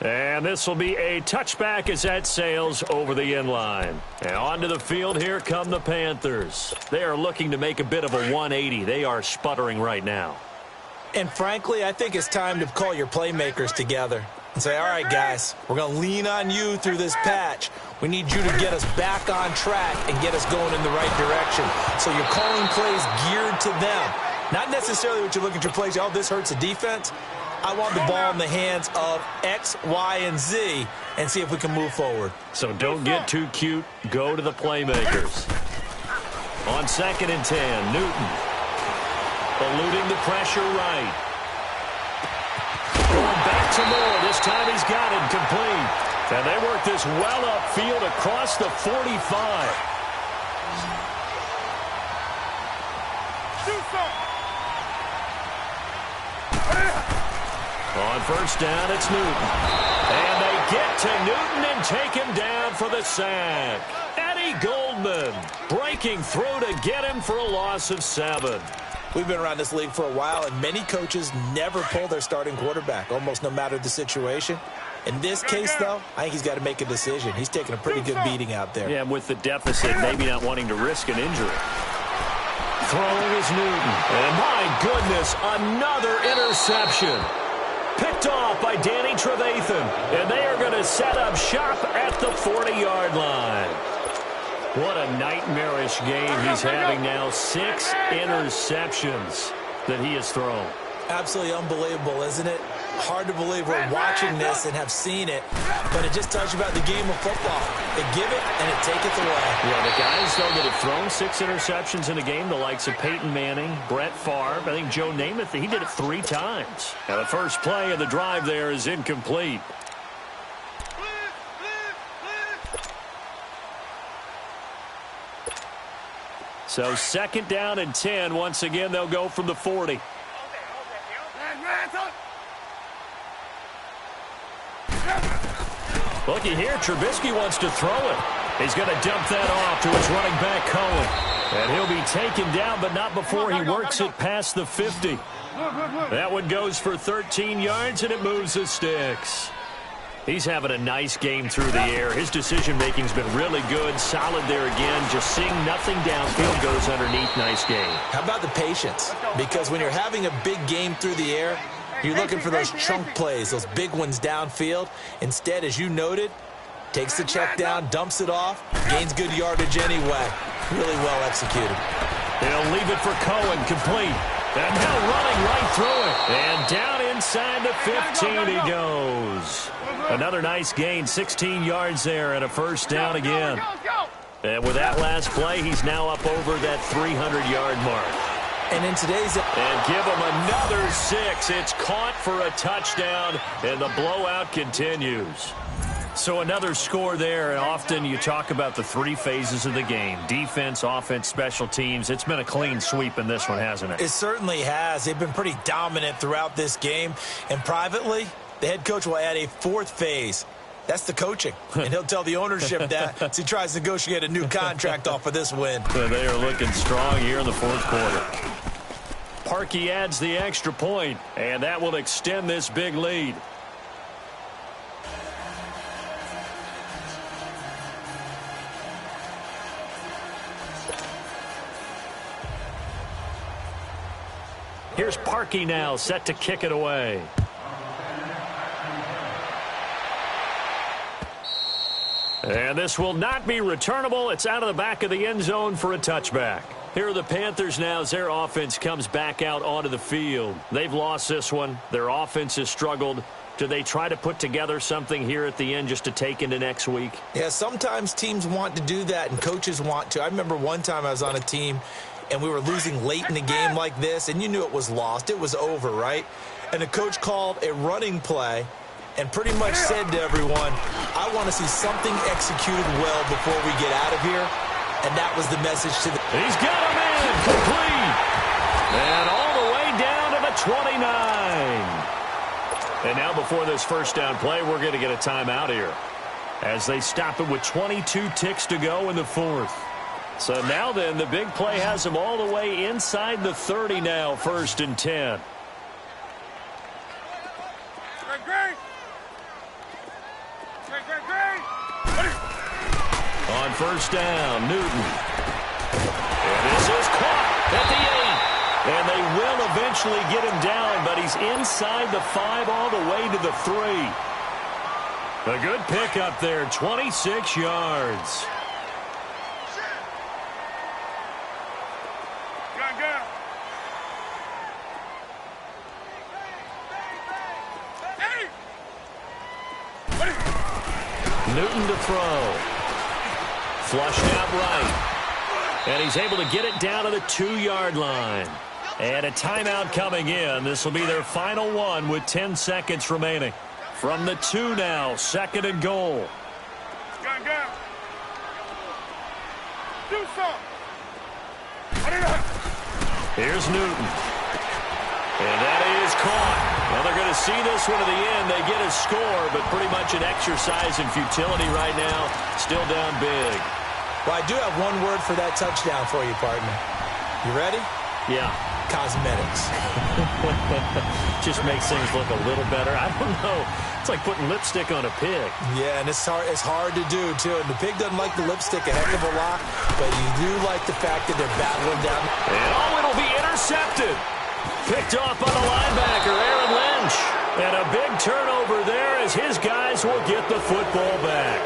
Speaker 1: And this will be a touchback as that sails over the end line. And onto the field, here come the Panthers. They are looking to make a bit of a 180. They are sputtering right now.
Speaker 2: And frankly, I think it's time to call your playmakers together and say, all right, guys, we're going to lean on you through this patch. We need you to get us back on track and get us going in the right direction. So you're calling plays geared to them. Not necessarily what you look at your plays, oh, this hurts the defense. I want the ball in the hands of X, Y, and Z and see if we can move forward.
Speaker 1: So don't get too cute. Go to the playmakers. On 2nd and 10, Newton. eluding the pressure right. Going back to Moore. This time he's got it complete. And they work this well upfield across the 45. On first down, it's Newton. And they get to Newton and take him down for the sack. Eddie Goldman breaking through to get him for a loss of 7.
Speaker 2: We've been around this league for a while, and many coaches never pull their starting quarterback, almost no matter the situation. In this case, though, I think he's got to make a decision. He's taking a pretty good beating out there.
Speaker 1: Yeah, with the deficit, maybe not wanting to risk an injury. Throwing is Newton. And my goodness, another interception. Picked off by Danny Trevathan. And they are going to set up shop at the 40-yard line. What a nightmarish game he's having now. 6 interceptions that he has thrown.
Speaker 2: Absolutely unbelievable, isn't it? Hard to believe we're watching this and have seen it, but it just tells you about the game of football. They give it and it taketh away.
Speaker 1: Yeah, the guys, though, that have thrown 6 interceptions in a game, the likes of Peyton Manning, Brett Favre, I think Joe Namath, he did it 3 times. Now, the first play of the drive there is incomplete. So 2nd down and 10. Once again, they'll go from the 40. Looky here, Trubisky wants to throw it. He's going to dump that off to his running back, Cohen. And he'll be taken down, but not before he works it past the 50. That one goes for 13 yards, and it moves the sticks. He's having a nice game through the air. His decision-making's been really good. Solid there again. Just seeing nothing downfield, goes underneath. Nice game.
Speaker 2: How about the patience? Because when you're having a big game through the air, you're looking for those chunk plays, those big ones downfield. Instead, as you noted, takes the check down, dumps it off, gains good yardage anyway. Really well executed.
Speaker 1: They'll leave it for Cohen, complete. And now running right through it. And down inside the 15 he goes. Another nice gain, 16 yards there, and a first down again. And with that last play, he's now up over that 300-yard mark.
Speaker 2: And in today's...
Speaker 1: And give him another 6. It's caught for a touchdown, and the blowout continues. So another score there, and often you talk about the 3 phases of the game. Defense, offense, special teams. It's been a clean sweep in this one, hasn't it?
Speaker 2: It certainly has. They've been pretty dominant throughout this game. And privately, the head coach will add a 4th phase. That's the coaching. And he'll tell the ownership that as he tries to negotiate a new contract off of this win.
Speaker 1: So they are looking strong here in the 4th quarter. Parkey adds the extra point, and that will extend this big lead. Here's Parkey now, set to kick it away. And this will not be returnable. It's out of the back of the end zone for a touchback. Here are the Panthers now as their offense comes back out onto the field. They've lost this one. Their offense has struggled. Do they try to put together something here at the end just to take into next week?
Speaker 2: Yeah, sometimes teams want to do that and coaches want to. I remember one time I was on a team and we were losing late in the game like this, and you knew it was lost. It was over, right? And the coach called a running play and pretty much said to everyone, I want to see something executed well before we get out of here. And that was the message to the...
Speaker 1: He's got him in, complete. And all the way down to the 29. And now before this first down play, we're going to get a timeout here as they stop it with 22 ticks to go in the 4th. So now then, the big play has them all the way inside the 30 now, 1st and 10. On first down, Newton. And this is caught at the 8. And they will eventually get him down, but he's inside the 5 all the way to the 3. A good pickup there, 26 yards. Newton to throw. Flushed out right. And he's able to get it down to the 2-yard line. And a timeout coming in. This will be their final one with 10 seconds remaining. From the 2 now, 2nd and goal.
Speaker 4: Gun. Do something.
Speaker 1: Here's Newton. And that is caught. Well, they're going to see this one to the end. They get a score, but pretty much an exercise in futility right now. Still down big.
Speaker 2: Well, I do have one word for that touchdown for you, partner. You ready?
Speaker 1: Yeah.
Speaker 2: Cosmetics.
Speaker 1: Just makes things look a little better. I don't know. It's like putting lipstick on a pig.
Speaker 2: Yeah, and it's hard to do, too. And the pig doesn't like the lipstick a heck of a lot, but you do like the fact that they're battling down.
Speaker 1: And it'll be intercepted. Picked off by the linebacker, Aaron Lynch. And a big turnover there as his guys will get the football back.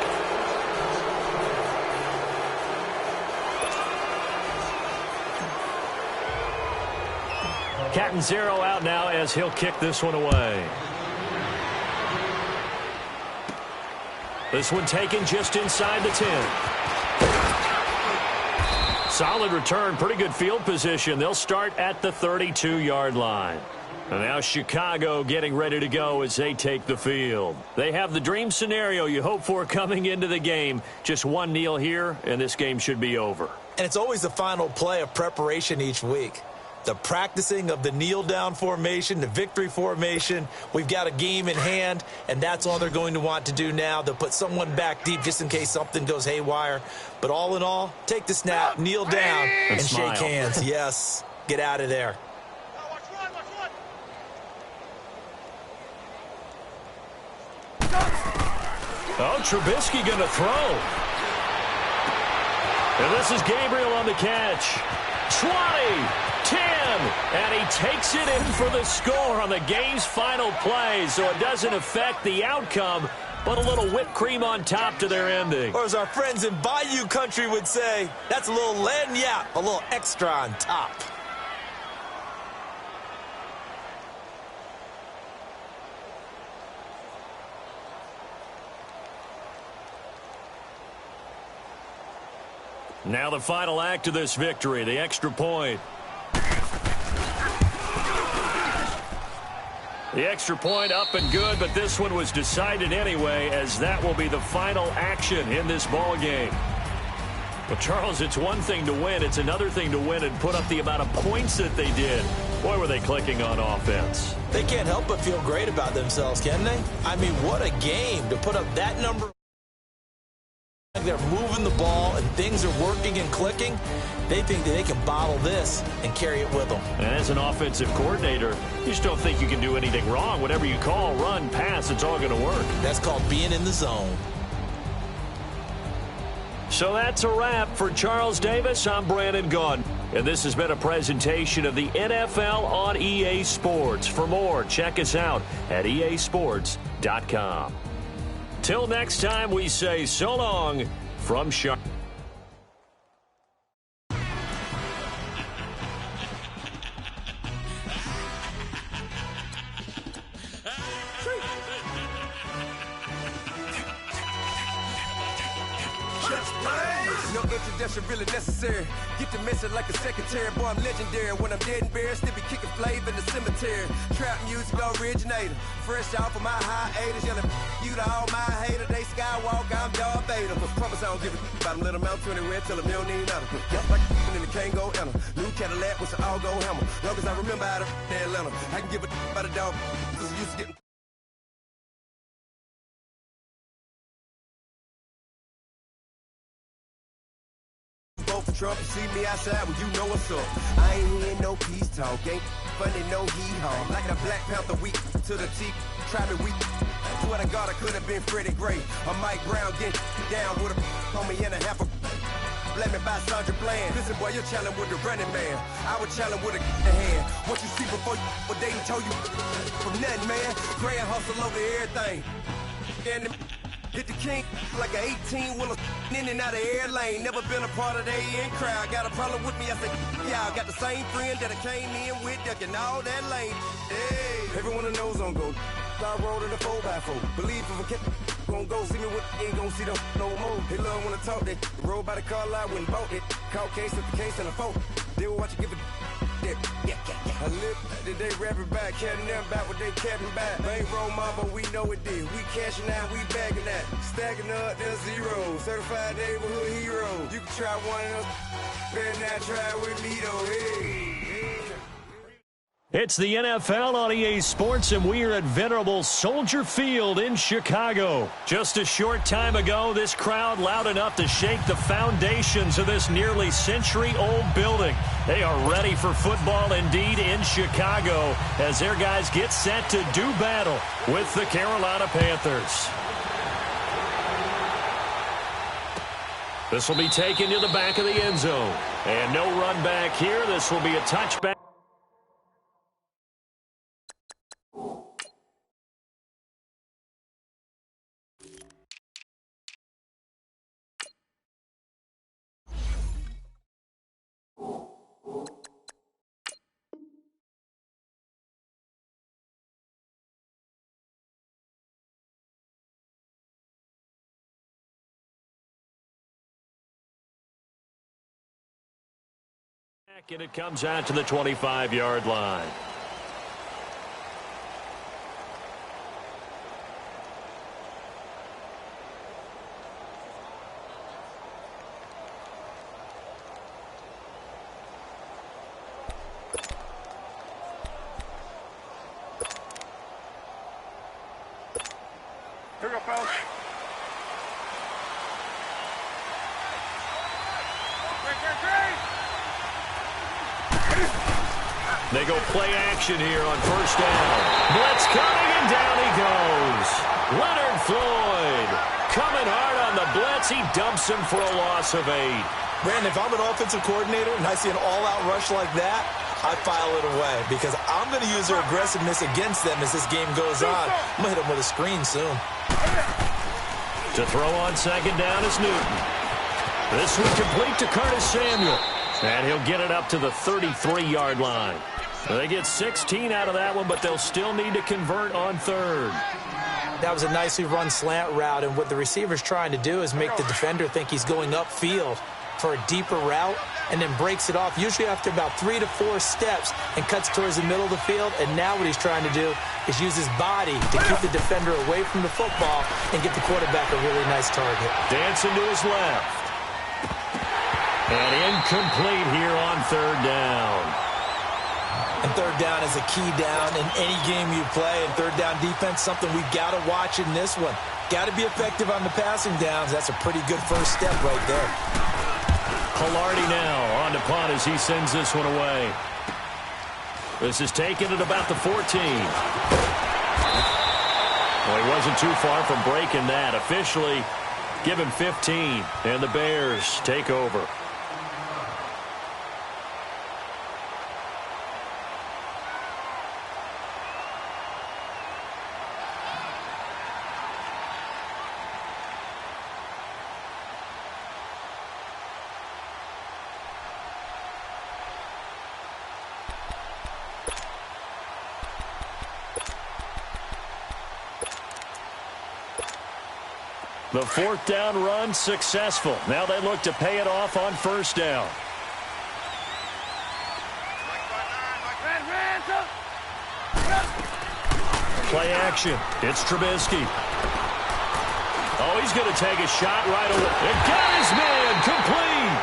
Speaker 1: Catanzaro out now as he'll kick this one away. This one taken just inside the 10. Solid return, pretty good field position. They'll start at the 32-yard line. And now Chicago getting ready to go as they take the field. They have the dream scenario you hope for coming into the game. Just one kneel here, and this game should be over.
Speaker 2: And it's always the final play of preparation each week. The practicing of the kneel-down formation, the victory formation. We've got a game in hand, and that's all they're going to want to do now. They'll put someone back deep just in case something goes haywire. But all in all, take the snap, kneel down, and shake hands. Yes, get out of there.
Speaker 1: Oh, Trubisky going to throw. And this is Gabriel on the catch. 20, 10, and he takes it in for the score on the game's final play, so it doesn't affect the outcome, but a little whipped cream on top to their ending.
Speaker 2: Or as our friends in Bayou country would say, that's a little lagniappe, a little extra on top.
Speaker 1: Now the final act of this victory, the extra point. The extra point up and good, but this one was decided anyway, as that will be the final action in this ball game. Well, Charles, it's one thing to win. It's another thing to win and put up the amount of points that they did. Boy, were they clicking on offense.
Speaker 2: They can't help but feel great about themselves, can they? I mean, what a game to put up that number. They're moving the ball and things are working and clicking. They think that they can bottle this and carry it with them.
Speaker 1: And as an offensive coordinator, you just don't think you can do anything wrong. Whatever you call, run, pass, it's all going to work.
Speaker 2: That's called being in the zone.
Speaker 1: So that's a wrap for Charles Davis. I'm Brandon Gaudin. And this has been a presentation of the NFL on EA Sports. For more, check us out at easports.com. Till next time, we say so long from Charlotte.
Speaker 5: No introduction really necessary. Get the message like a secretary. Boy, I'm legendary. When I'm dead and buried, still be kicking flavor in the cemetery. Trap music originator. Fresh off of my hiatus. Yelling you to all my haters. They skywalk, I'm Darth Vader. But promise I don't give a about them. Let them out to anywhere. Tell them you don't need nothing. Just like and the can't go enter. New Cadillac with an all-go hammer. Long as I remember how to Atlanta. I can give a about a dog. Cause I'm used to getting Trump, you see me outside, well, you know what's up. I ain't hearing no peace talk, ain't funny, no hee-haw. Like a Black Panther week to the teeth, try me weak. Swear to God, I could have been Freddie Gray. Or Mike Brown getting down with a homie and a half a blame me by Sandra Bland. Listen, boy, you're challenging with the running man. I was challenging with a hand. What you see before you, what they told you from nothing, man. Grand hustle over everything. And hit the king like an 18-wheeler in and out of air lane. Never been a part of the in crowd. Got a problem with me, I said, y'all got the same friend that I came in with, ducking all that lane. Hey, everyone that knows on go. I rolled in a 4x4. Believe if a kid gon' go see me with ain't gon' see them no more. They love when I talk, they roll by the car lot, went and bought it. Caught case, took the case, and a phone. They will watch you give a that. I live that they rapping back, capping them back what they capping back. Bankroll mama, we know it did. We cashing out, we bagging that. Stacking up, there's zero. Certified neighborhood hero. You can try one of those, better not try with me though. Hey.
Speaker 1: It's the NFL on EA Sports, and we are at venerable Soldier Field in Chicago. Just a short time ago, this crowd loud enough to shake the foundations of this nearly century-old building. They are ready for football indeed in Chicago as their guys get set to do battle with the Carolina Panthers. This will be taken to the back of the end zone. And no run back here. This will be a touchback. And it comes out to the 25-yard line.
Speaker 4: Here we go, fellas.
Speaker 1: They go play action here on first down. Blitz coming, and down he goes. Leonard Floyd coming hard on the blitz. He dumps him for a loss of 8.
Speaker 2: Brandon, if I'm an offensive coordinator and I see an all-out rush like that, I file it away because I'm going to use their aggressiveness against them as this game goes on. I'm going to hit them with a screen soon.
Speaker 1: To throw on second down is Newton. This one complete to Curtis Samuel. And he'll get it up to the 33-yard line. They get 16 out of that one, but they'll still need to convert on third.
Speaker 2: That was a nicely run slant route, and what the receiver's trying to do is make the defender think he's going upfield for a deeper route and then breaks it off, usually after about 3 to 4 steps, and cuts towards the middle of the field. And now what he's trying to do is use his body to keep the defender away from the football and get the quarterback a really nice target.
Speaker 1: Dancing to his left. And incomplete here on third down.
Speaker 2: And third down is a key down in any game you play. And third down defense, something we've got to watch in this one. Got to be effective on the passing downs. That's a pretty good first step right there.
Speaker 1: Hilardi now on to punt as he sends this one away. This is taken at about the 14. Well, he wasn't too far from breaking that. Officially, give him 15, and the Bears take over. The fourth down run successful. Now they look to pay it off on first down. Play action. It's Trubisky. Oh, he's going to take a shot right away. And got his man complete.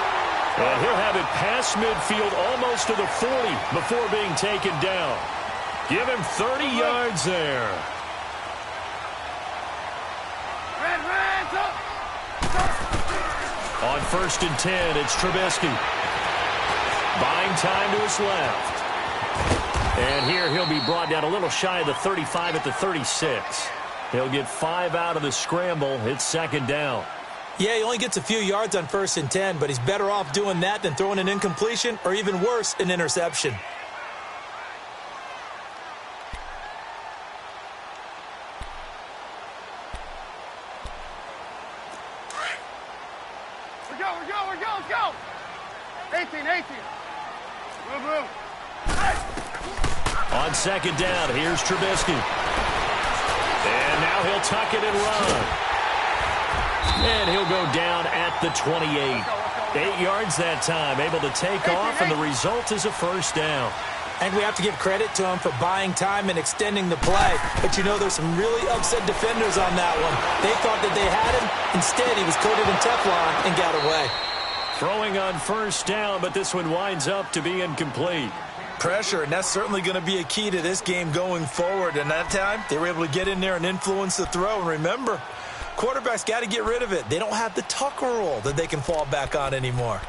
Speaker 1: And he'll have it past midfield almost to the 40 before being taken down. Give him 30 yards there. On first and 10, it's Trubisky. Buying time to his left. And here he'll be brought down a little shy of the 35 at the 36. He'll get 5 out of the scramble. It's second down.
Speaker 2: Yeah, he only gets a few yards on first and 10, but he's better off doing that than throwing an incompletion or even worse, an interception.
Speaker 4: Let's go. 18. Move.
Speaker 1: On second down, here's Trubisky. And now he'll tuck it and run. And he'll go down at the 28. 8 yards that time, able to take off, and the result is a first down.
Speaker 2: And we have to give credit to him for buying time and extending the play. But, you know, there's some really upset defenders on that one. They thought that they had him. Instead, he was coated in Teflon and got away.
Speaker 1: Throwing on first down, but this one winds up to be incomplete.
Speaker 2: Pressure, and that's certainly going to be a key to this game going forward. And that time, they were able to get in there and influence the throw. And remember, quarterbacks got to get rid of it. They don't have the Tucker rule that they can fall back on anymore.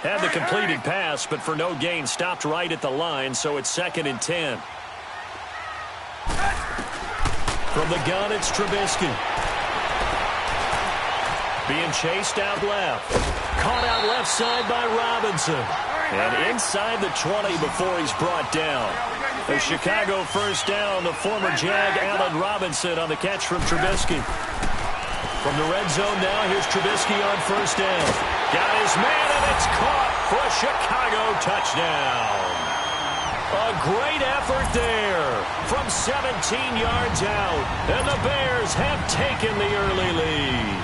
Speaker 1: Had the completed pass, but for no gain, stopped right at the line, so it's 2nd and 10. From the gun, it's Trubisky. Being chased out left. Caught out left side by Robinson. And inside the 20 before he's brought down. The Chicago first down, the former Jag Allen Robinson on the catch from Trubisky. From the red zone now, here's Trubisky on first down. Got his man, and it's caught for a Chicago touchdown. A great effort there from 17 yards out. And the Bears have taken the early lead.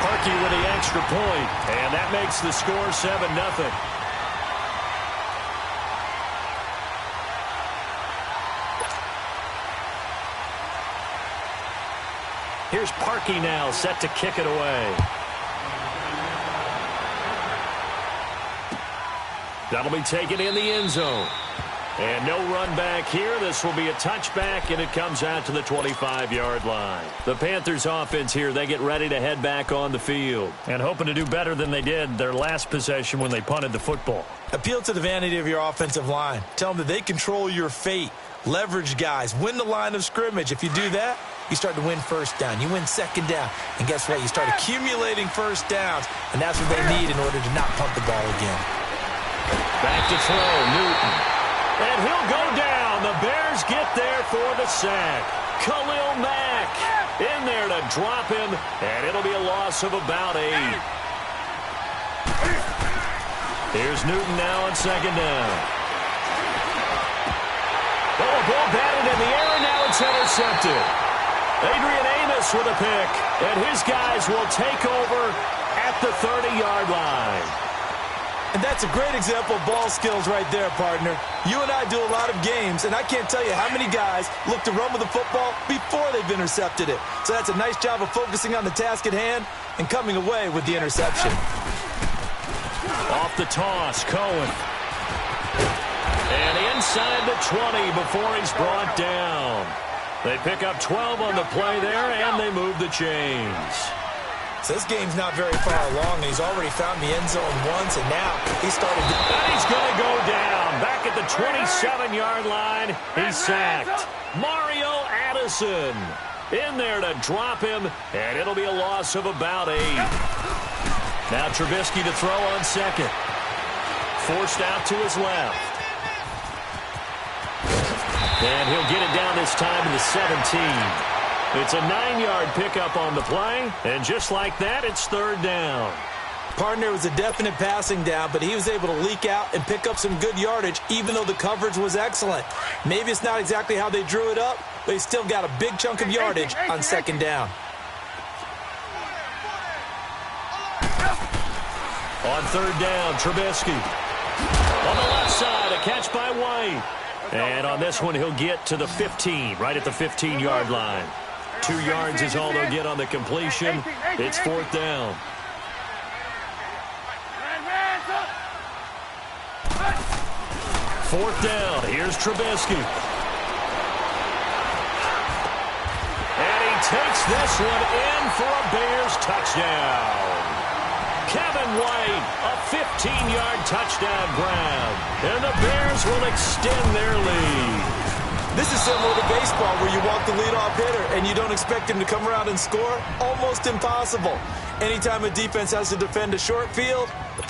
Speaker 1: Parkey with the extra point, and that makes the score 7-0. Here's Parkey now, set to kick it away. That'll be taken in the end zone. And no run back here. This will be a touchback, and it comes out to the 25-yard line. The Panthers offense here, they get ready to head back on the field. And hoping to do better than they did their last possession when they punted the football.
Speaker 2: Appeal to the vanity of your offensive line. Tell them that they control your fate. Leverage guys. Win the line of scrimmage. If you do that, you start to win first down. You win second down. And guess what? You start accumulating first downs. And that's what they need in order to not punt the ball again.
Speaker 1: Back to throw, Newton. And he'll go down. The Bears get there for the sack. Khalil Mack in there to drop him. And it'll be a loss of about 8. Here's Newton now on second down. Oh, a ball batted in the air, and now it's intercepted. Adrian Amos with a pick, and his guys will take over at the 30-yard line.
Speaker 2: And that's a great example of ball skills right there, partner. You and I do a lot of games, and I can't tell you how many guys look to run with the football before they've intercepted it. So that's a nice job of focusing on the task at hand and coming away with the interception.
Speaker 1: Off the toss, Cohen. And inside the 20 before he's brought down. They pick up 12 on the play there, and they move the chains.
Speaker 2: So this game's not very far along. He's already found the end zone once, and now he started.
Speaker 1: And he's going to go down. Back at the 27-yard line, he's sacked. Mario Addison in there to drop him, and it'll be a loss of about 8. Now Trubisky to throw on second. Forced out to his left. And he'll get it down this time to the 17. It's a 9-yard pickup on the play, and just like that, it's third down.
Speaker 2: Partner, was a definite passing down, but he was able to leak out and pick up some good yardage, even though the coverage was excellent. Maybe it's not exactly how they drew it up, but he still got a big chunk of yardage on second down.
Speaker 1: On third down, Trubisky. On the left side, a catch by White. And on this one, he'll get to the 15, right at the 15-yard line. 2 yards is all they'll get on the completion. It's fourth down. Fourth down. Here's Trubisky. And he takes this one in for a Bears touchdown. Kevin White, a 15-yard touchdown grab. And the Bears will extend their lead.
Speaker 2: This is similar to baseball where you walk the leadoff hitter and you don't expect him to come around and score. Almost impossible. Anytime a defense has to defend a short field,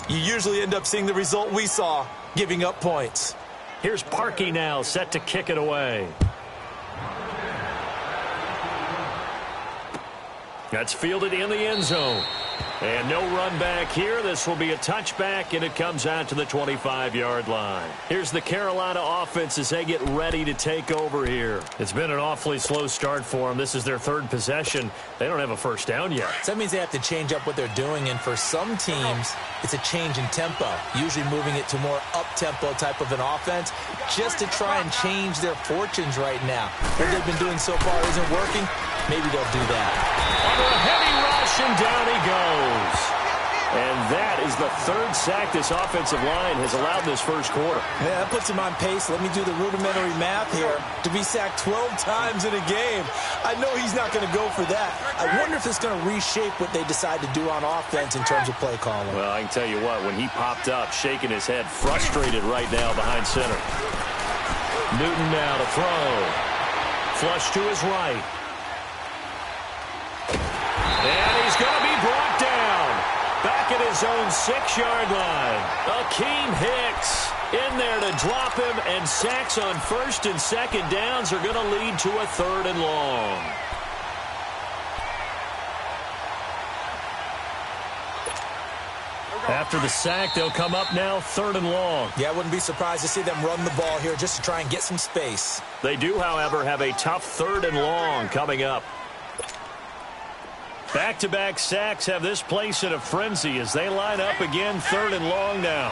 Speaker 2: you usually end up seeing the result we saw, giving up points.
Speaker 1: Here's Parkey now, set to kick it away. That's fielded in the end zone. And no run back here. This will be a touchback, and it comes out to the 25-yard line. Here's the Carolina offense as they get ready to take over here. It's been an awfully slow start for them. This is their third possession. They don't have a first down yet.
Speaker 2: So that means they have to change up what they're doing, and for some teams, it's a change in tempo, usually moving it to more up-tempo type of an offense just to try and change their fortunes right now. What they've been doing so far isn't working. Maybe they'll do that.
Speaker 1: Under a heavy rush, and down he goes. And that is the third sack this offensive line has allowed this first quarter.
Speaker 2: Yeah, that puts him on pace. Let me do the rudimentary math here. To be sacked 12 times in a game, I know he's not going to go for that. I wonder if it's going to reshape what they decide to do on offense in terms of play calling.
Speaker 1: Well, I can tell you what, when he popped up, shaking his head, frustrated right now behind center. Newton now to throw. Flush to his right. And he's going to be brought down. Back at his own 6-yard line. Akeem Hicks in there to drop him, and sacks on first and second downs are going to lead to a 3rd and long. After the sack, they'll come up now 3rd and long.
Speaker 2: Yeah, I wouldn't be surprised to see them run the ball here just to try and get some space.
Speaker 1: They do, however, have a tough 3rd and long coming up. Back-to-back sacks have this place in a frenzy as they line up again 3rd and long now.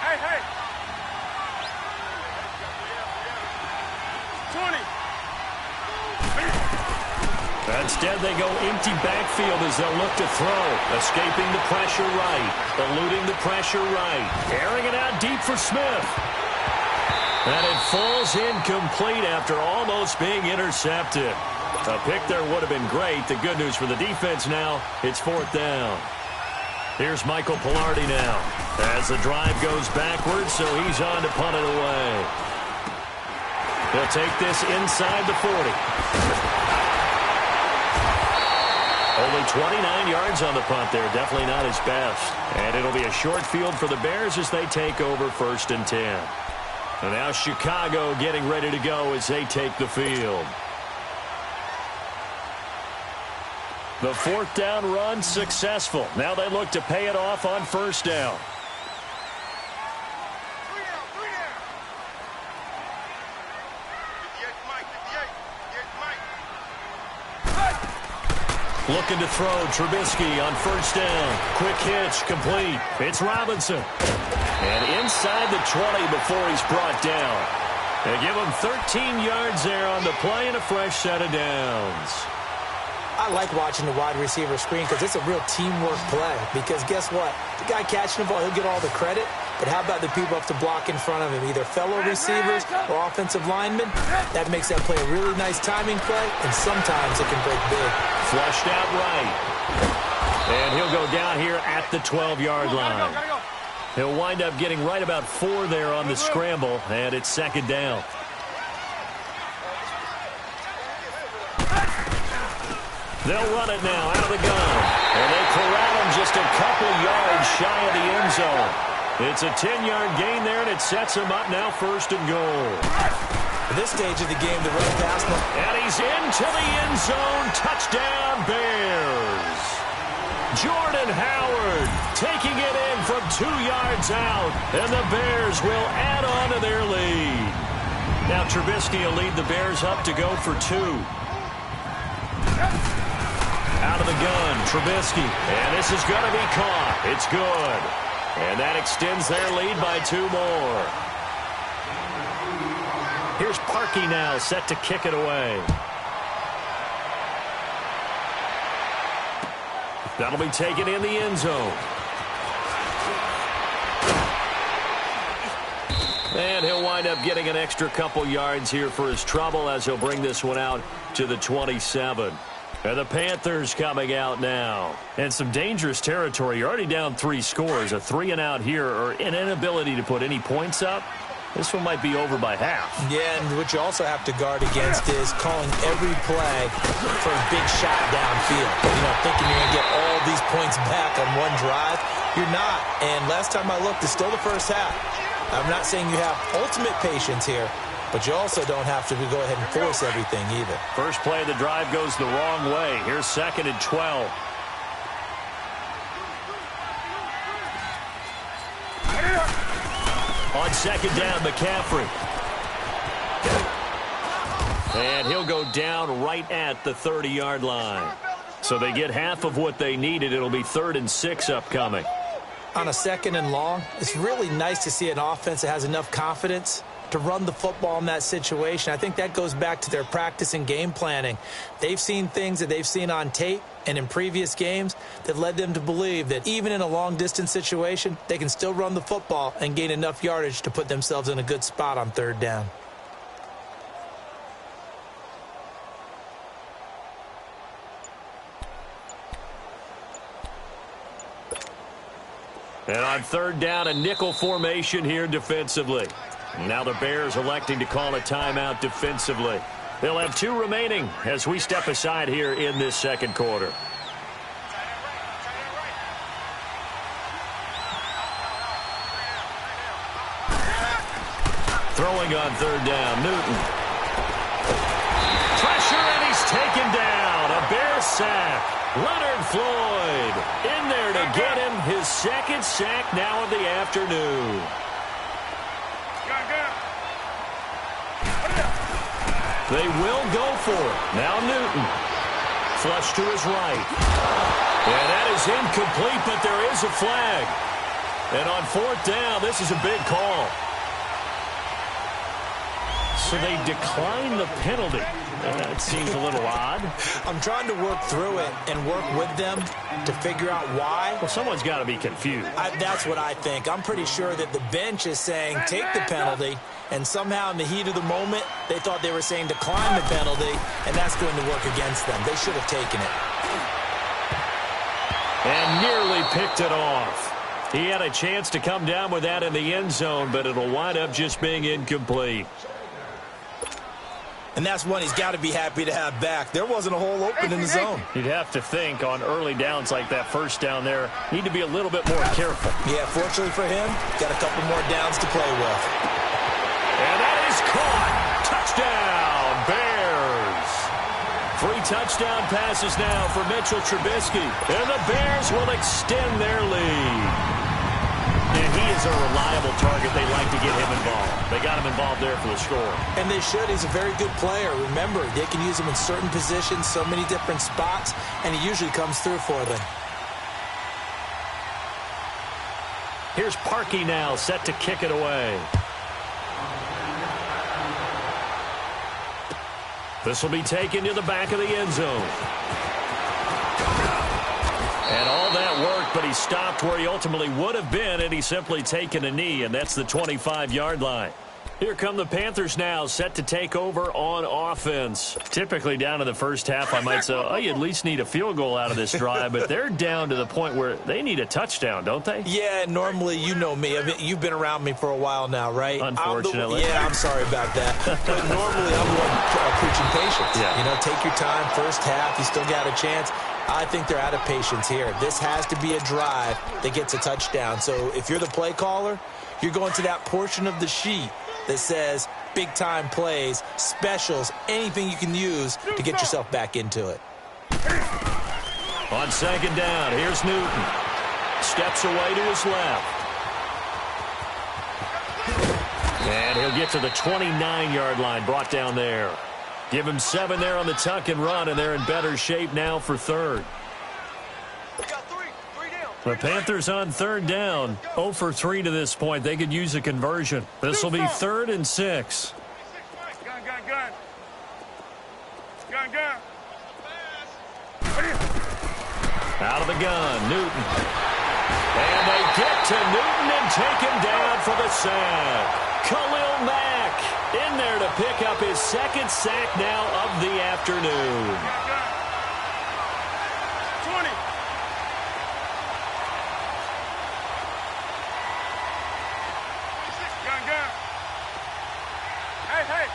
Speaker 4: Hey, hey. 20.
Speaker 1: Instead, they go empty backfield as they'll look to throw. Escaping the pressure right. Eluding the pressure right. Airing it out deep for Smith. And it falls incomplete after almost being intercepted. A pick there would have been great. The good news for the defense now, it's 4th down. Here's Michael Pilardi now as the drive goes backwards, so he's on to punt it away. He'll take this inside the 40. Only 29 yards on the punt there. Definitely not his best. And it'll be a short field for the Bears as they take over 1st and 10. And now Chicago getting ready to go as they take the field. The 4th down run successful. Now they look to pay it off on 1st down. Looking to throw. Trubisky on 1st down. Quick hitch, complete. It's Robinson. And inside the 20 before he's brought down. They give him 13 yards there on the play and a fresh set of downs.
Speaker 2: I like watching the wide receiver screen because it's a real teamwork play. Because guess what? The guy catching the ball, he'll get all the credit. But how about the people up to block in front of him? Either fellow receivers or offensive linemen. That makes that play a really nice timing play, and sometimes it can break big.
Speaker 1: Flushed out right. And he'll go down here at the 12-yard line. He'll wind up getting right about 4 there on the scramble, and it's 2nd down. They'll run it now out of the gun. And they corral him just a couple yards shy of the end zone. It's a 10-yard gain there, and it sets him up now 1st and goal.
Speaker 2: At this stage of the game, the run past him.
Speaker 1: And he's into the end zone. Touchdown, Bears. Jordan Howard taking it in from 2 yards out. And the Bears will add on to their lead. Now Trubisky will lead the Bears up to go for 2. Out of the gun, Trubisky. And this is going to be caught. It's good. And that extends their lead by 2 more. Here's Parkey now, set to kick it away. That'll be taken in the end zone. And he'll wind up getting an extra couple yards here for his trouble as he'll bring this one out to the 27. And the Panthers coming out now. And some dangerous territory. You're already down 3 scores. A 3-and-out here, or an inability to put any points up. This one might be over by half. Yeah, and what you also have to guard against is calling every play for a big shot downfield. You know, thinking you're going to get all these points back on one drive. You're not. And last time I looked, it's still the first half. I'm not saying you have ultimate patience here, but you also don't have to go ahead and force everything either. First play of the drive goes the wrong way. Here's 2nd and 12. second down, McCaffrey. And he'll go down right at the 30-yard line. So they get half of what they needed. It'll be 3rd and 6 upcoming.
Speaker 2: On a 2nd and long, it's really nice to see an offense that has enough confidence to run the football in that situation. I think that goes back to their practice and game planning. They've seen things that they've seen on tape and in previous games that led them to believe that even in a long-distance situation, they can still run the football and gain enough yardage to put themselves in a good spot on 3rd down.
Speaker 1: And on 3rd down, a nickel formation here defensively. Now the Bears electing to call a timeout defensively. They'll have 2 remaining as we step aside here in this 2nd quarter. Throwing on 3rd down, Newton. Pressure, and he's taken down. A Bear sack. Leonard Floyd in there to get him his 2nd sack now of the afternoon. They will go for it. Now Newton. Flush to his right. And that is incomplete, but there is a flag. And on 4th down, this is a big call. So they decline the penalty. That seems a little odd.
Speaker 2: I'm trying to work through it and work with them to figure out why.
Speaker 1: Well, someone's got to be confused.
Speaker 2: That's what I think. I'm pretty sure that the bench is saying take the penalty, and somehow in the heat of the moment, they thought they were saying decline the penalty, and that's going to work against them. They should have taken it.
Speaker 1: And nearly picked it off. He had a chance to come down with that in the end zone, but it'll wind up just being incomplete.
Speaker 2: And that's one he's got to be happy to have back. There wasn't a hole open in the zone.
Speaker 1: You'd have to think on early downs like that 1st down there, need to be a little bit more careful.
Speaker 2: Yeah, fortunately for him, got a couple more downs to play with.
Speaker 1: And that is caught. Touchdown, Bears. 3 touchdown passes now for Mitchell Trubisky. And the Bears will extend their lead. And he is a reliable target. They like to get him involved. They got him involved there for the score.
Speaker 2: And they should. He's a very good player. Remember, they can use him in certain positions, so many different spots, and he usually comes through for them.
Speaker 1: Here's Parkey now, set to kick it away. This will be taken to the back of the end zone. And all that worked, but he stopped where he ultimately would have been, and he's simply taken a knee, and that's the 25-yard line. Here come the Panthers now, set to take over on offense. Typically down to the first half, I might say, oh, you at least need a field goal out of this drive, but they're down to the point where they need a touchdown, don't they?
Speaker 2: Yeah, normally, you know me. I mean, you've been around me for a while now, right?
Speaker 1: Unfortunately.
Speaker 2: I'm sorry about that. But normally, I'm the one preaching patience.
Speaker 1: Yeah.
Speaker 2: You know, take your time, first half, you still got a chance. I think they're out of patience here. This has to be a drive that gets a touchdown. So if you're the play caller, you're going to that portion of the sheet that says big-time plays, specials, anything you can use to get yourself back into it.
Speaker 1: On 2nd down, here's Newton. Steps away to his left. And he'll get to the 29-yard line, brought down there. Give him 7 there on the tuck and run, and they're in better shape now for 3rd. The Panthers on 3rd down, 0 for 3 to this point. They could use a conversion. This will be 3rd and 6.
Speaker 4: Gun.
Speaker 1: Out of the gun, Newton. And they get to Newton and take him down for the sack. Khalil Mack in there to pick up his 2nd sack now of the afternoon.
Speaker 4: 20. Gun. Hey.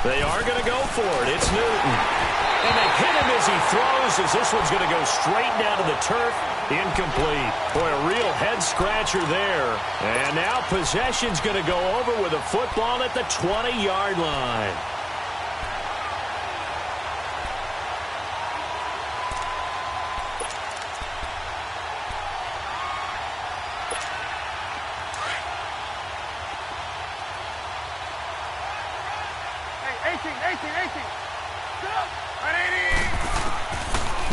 Speaker 1: They are going to go for it. It's Newton. And they hit him as he throws, as this one's going to go straight down to the turf. Incomplete. Boy, a real head-scratcher there. And now possession's going to go over with a football at the 20-yard line.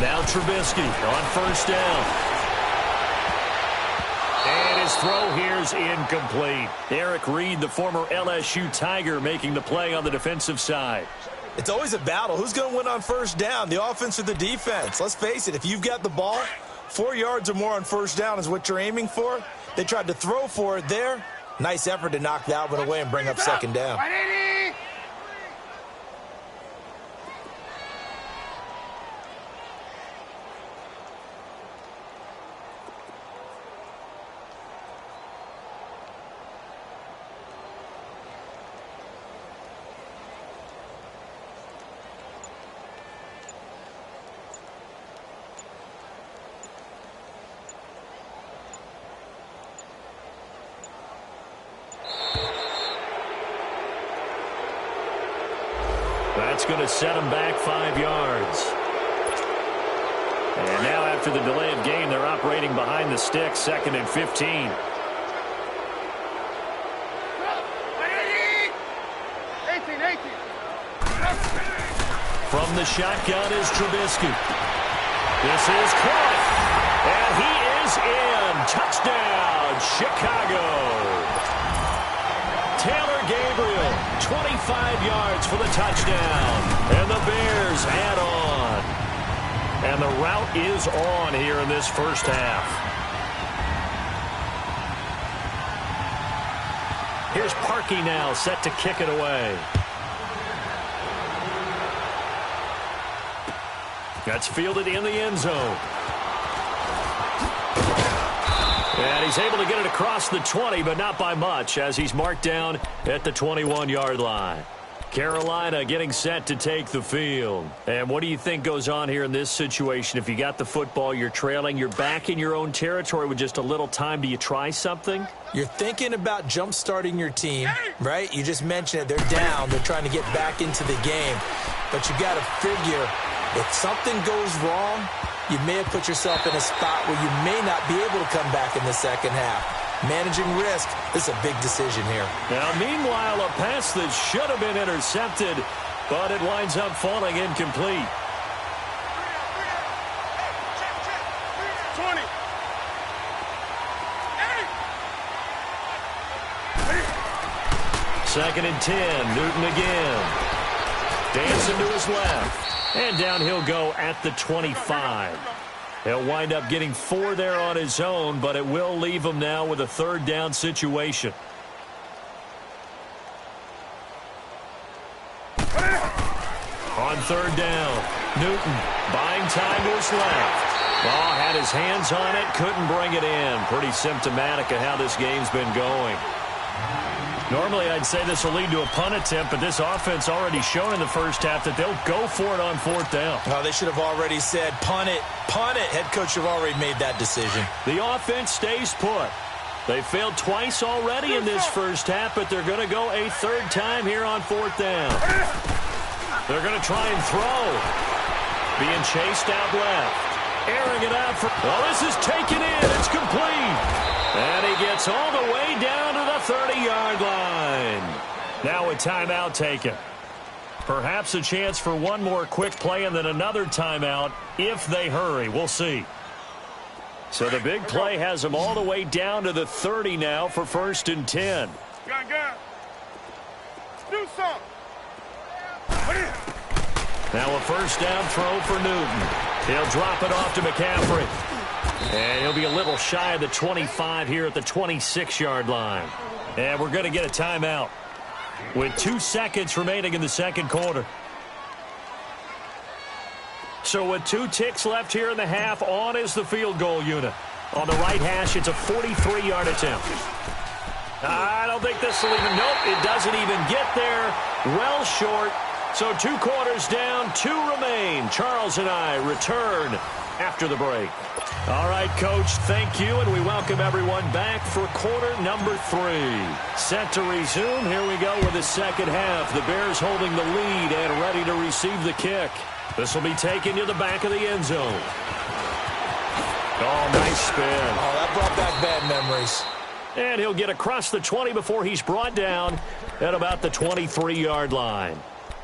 Speaker 1: Now Trubisky on first down. And his throw here is incomplete. Eric Reed, the former LSU Tiger, making the play on the defensive side.
Speaker 2: It's always a battle. Who's going to win on first down, the offense or the defense? Let's face it, if you've got the ball, 4 yards or more on first down is what you're aiming for. They tried to throw for it there. Nice effort to knock that one away and bring up second down.
Speaker 1: That's going to set them back 5 yards. And now after the delay of game, they're operating behind the sticks, 2nd and 15. From the shotgun is Trubisky. This is caught. And he is in. Touchdown, Chicago. Taylor Gabriel, 25 yards for the touchdown. And the Bears add on. And the route is on here in this first half. Here's Parkey now, set to kick it away. That's fielded in the end zone. And he's able to get it across the 20, but not by much, as he's marked down at the 21-yard line. Carolina getting set to take the field. And what do you think goes on here in this situation? If you got the football, you're trailing, you're back in your own territory with just a little time. Do you try something?
Speaker 2: You're thinking about jump-starting your team, right? You just mentioned it. They're down. They're trying to get back into the game. But you got to figure, if something goes wrong, you may have put yourself in a spot where you may not be able to come back in the second half. Managing risk is a big decision here.
Speaker 1: Now, meanwhile, a pass that should have been intercepted, but it winds up falling incomplete.
Speaker 4: 20.
Speaker 1: Second and 10, Newton again. Dancing to his left. And down he'll go at the 25. He'll wind up getting 4 there on his own, but it will leave him now with a third down situation. On third down, Newton buying time to his left. Ball had his hands on it, couldn't bring it in. Pretty symptomatic of how this game's been going. Normally, I'd say this will lead to a punt attempt, but this offense already shown in the first half that they'll go for it on fourth down.
Speaker 2: Oh, they should have already said, punt it, punt it. Head coach have already made that decision.
Speaker 1: The offense stays put. They failed twice already in this first half, but they're going to go a third time here on fourth down. They're going to try and throw. Being chased out left. Airing it out for... Oh, this is taken in. It's complete. And he gets all the way down to the 30-yard line. Now a timeout taken. Perhaps a chance for one more quick play and then another timeout if they hurry. We'll see. So the big play has them all the way down to the 30 now for 1st and 10.
Speaker 4: Gun. Do something.
Speaker 1: Now a first down throw for Newton. He'll drop it off to McCaffrey. And he'll be a little shy of the 25 here at the 26-yard line. And we're going to get a timeout with 2 seconds remaining in the second quarter. So with 2 ticks left here in the half, on is the field goal unit. On the right hash, it's a 43-yard attempt. I don't think this will even... Nope, it doesn't even get there. Well short. So 2 quarters down, 2 remain. Charles and I return after the break. All right, Coach, thank you, and we welcome everyone back for quarter number 3. Set to resume. Here we go with the second half. The Bears holding the lead and ready to receive the kick. This will be taken to the back of the end zone. Oh, nice spin.
Speaker 2: Oh, that brought back bad memories.
Speaker 1: And he'll get across the 20 before he's brought down at about the 23-yard line.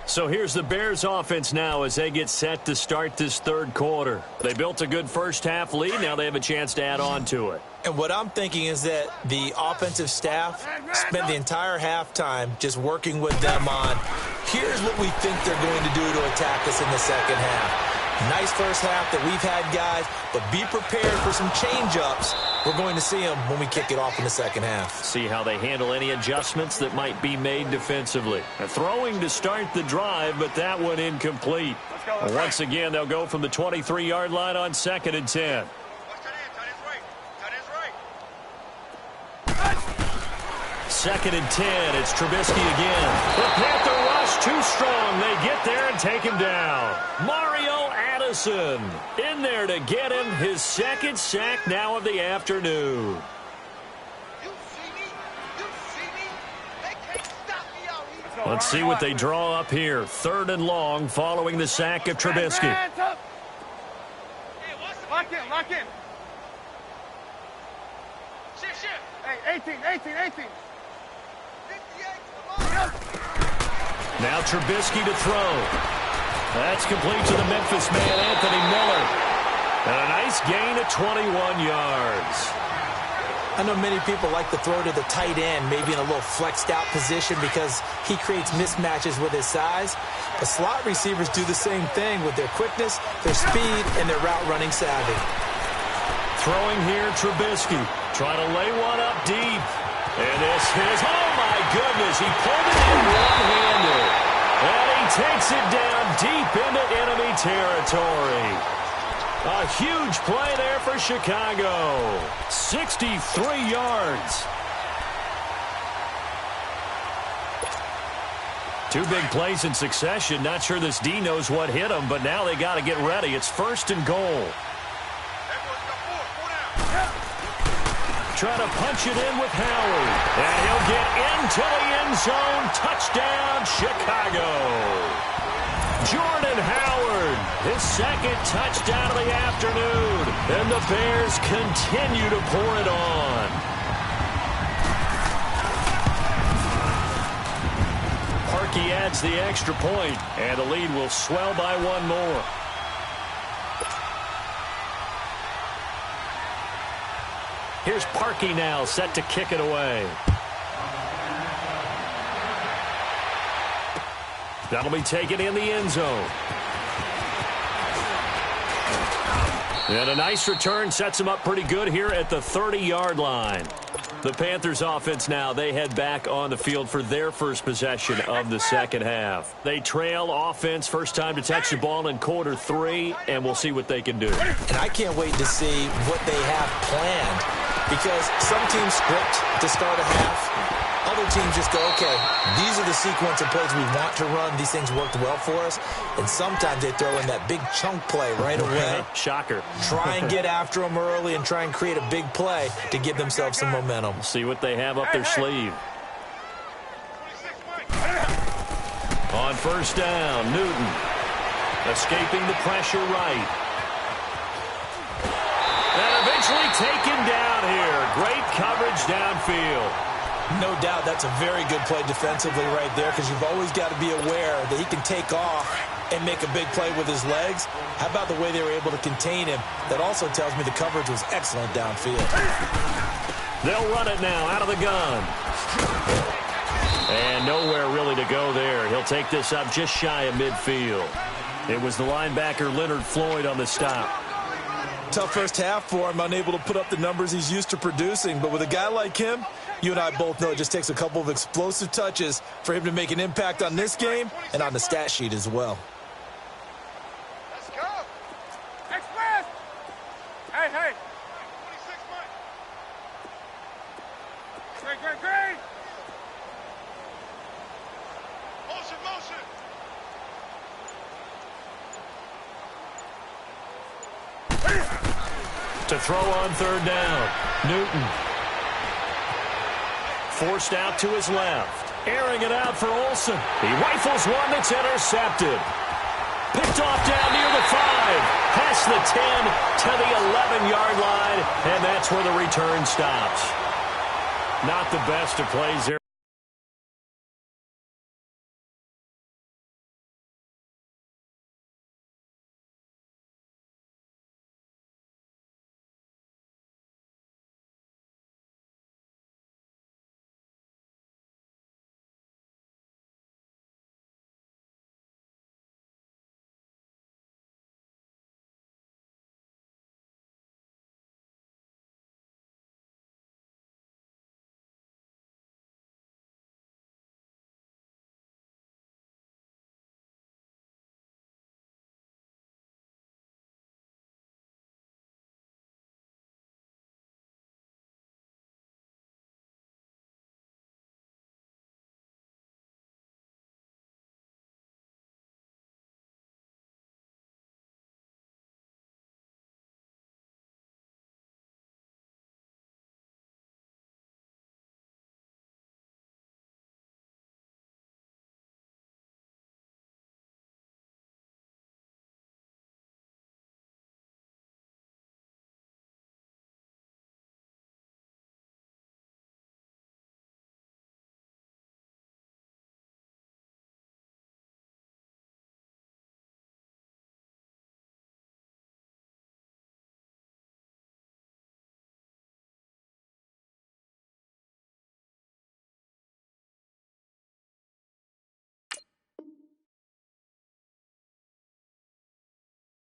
Speaker 1: So here's the Bears offense now as they get set to start this third quarter. They built a good first half lead. Now they have a chance to add on to it.
Speaker 2: And what I'm thinking is that the offensive staff spent the entire halftime just working with them on, here's what we think they're going to do to attack us in the second half. Nice first half that we've had, guys, but be prepared for some change-ups. We're going to see them when we kick it off in the second half.
Speaker 1: See how they handle any adjustments that might be made defensively. Throwing to start the drive, but that one incomplete. Once again, they'll go from the 23-yard line on 2nd and 10. Second and 10, it's Trubisky again. The Panther rush too strong. They get there and take him down. Mario Addison in there to get him his second sack now of the afternoon. Let's see what they draw up here. 3rd and long following the sack of Trubisky.
Speaker 4: Lock in, lock in. Shift. Hey, 18.
Speaker 1: Now Trubisky to throw. That's complete to the Memphis man, Anthony Miller. And a nice gain of 21 yards.
Speaker 2: I know many people like to throw to the tight end, maybe in a little flexed out position because he creates mismatches with his size. But slot receivers do the same thing with their quickness, their speed, and their route running savvy.
Speaker 1: Throwing here, Trubisky. Trying to lay one up deep. And this is, oh my goodness, he pulled it in one-handed. And he takes it down deep into enemy territory. A huge play there for Chicago. 63 yards. 2 big plays in succession. Not sure this D knows what hit him, but now they got to get ready. It's 1st and goal. Try to punch it in with Howard. And he'll get into the end zone. Touchdown, Chicago. Jordan Howard, his second touchdown of the afternoon. And the Bears continue to pour it on. Parkey adds the extra point, and the lead will swell by 1 more. Here's Parkey now, set to kick it away. That'll be taken in the end zone. And a nice return sets him up pretty good here at the 30-yard line. The Panthers offense now, they head back on the field for their first possession of the second half. They trail offense, first time to touch the ball in quarter 3, and we'll see what they can do.
Speaker 2: And I can't wait to see what they have planned. Because some teams script to start a half. Other teams just go, okay, these are the sequence of plays we want to run. These things worked well for us. And sometimes they throw in that big chunk play right away.
Speaker 1: Shocker.
Speaker 2: Try and get after them early and try and create a big play to give themselves some momentum.
Speaker 1: See what they have up their sleeve. On 1st down, Newton escaping the pressure right. And eventually taken down here. Great coverage downfield.
Speaker 2: No doubt that's a very good play defensively right there because you've always got to be aware that he can take off and make a big play with his legs. How about the way they were able to contain him? That also tells me the coverage was excellent downfield.
Speaker 1: They'll run it now out of the gun. And nowhere really to go there. He'll take this up just shy of midfield. It was the linebacker Leonard Floyd on the stop.
Speaker 2: Tough first half for him, unable to put up the numbers he's used to producing. But with a guy like him, you and I both know it just takes a couple of explosive touches for him to make an impact on this game and on the stat sheet as well.
Speaker 4: Let's go. Express. Hey. 26 months. Great. Motion.
Speaker 1: To throw on 3rd down, Newton. Forced out to his left. Airing it out for Olsen. He rifles one that's intercepted. Picked off down near the 5. Past the 10 to the 11-yard line. And that's where the return stops. Not the best of plays there.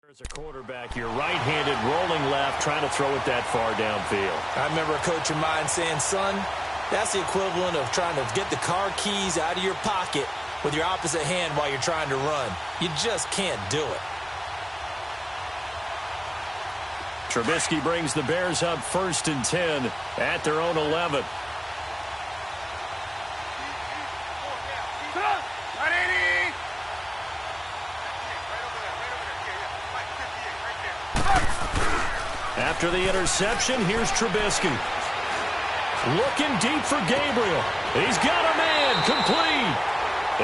Speaker 1: As a quarterback, you're right-handed, rolling left, trying to throw it that far downfield.
Speaker 2: I remember a coach of mine saying, son, that's the equivalent of trying to get the car keys out of your pocket with your opposite hand while you're trying to run. You just can't do it.
Speaker 1: Trubisky brings the Bears up 1st and 10 at their own 11. After the interception, here's Trubisky. Looking deep for Gabriel. He's got a man, complete.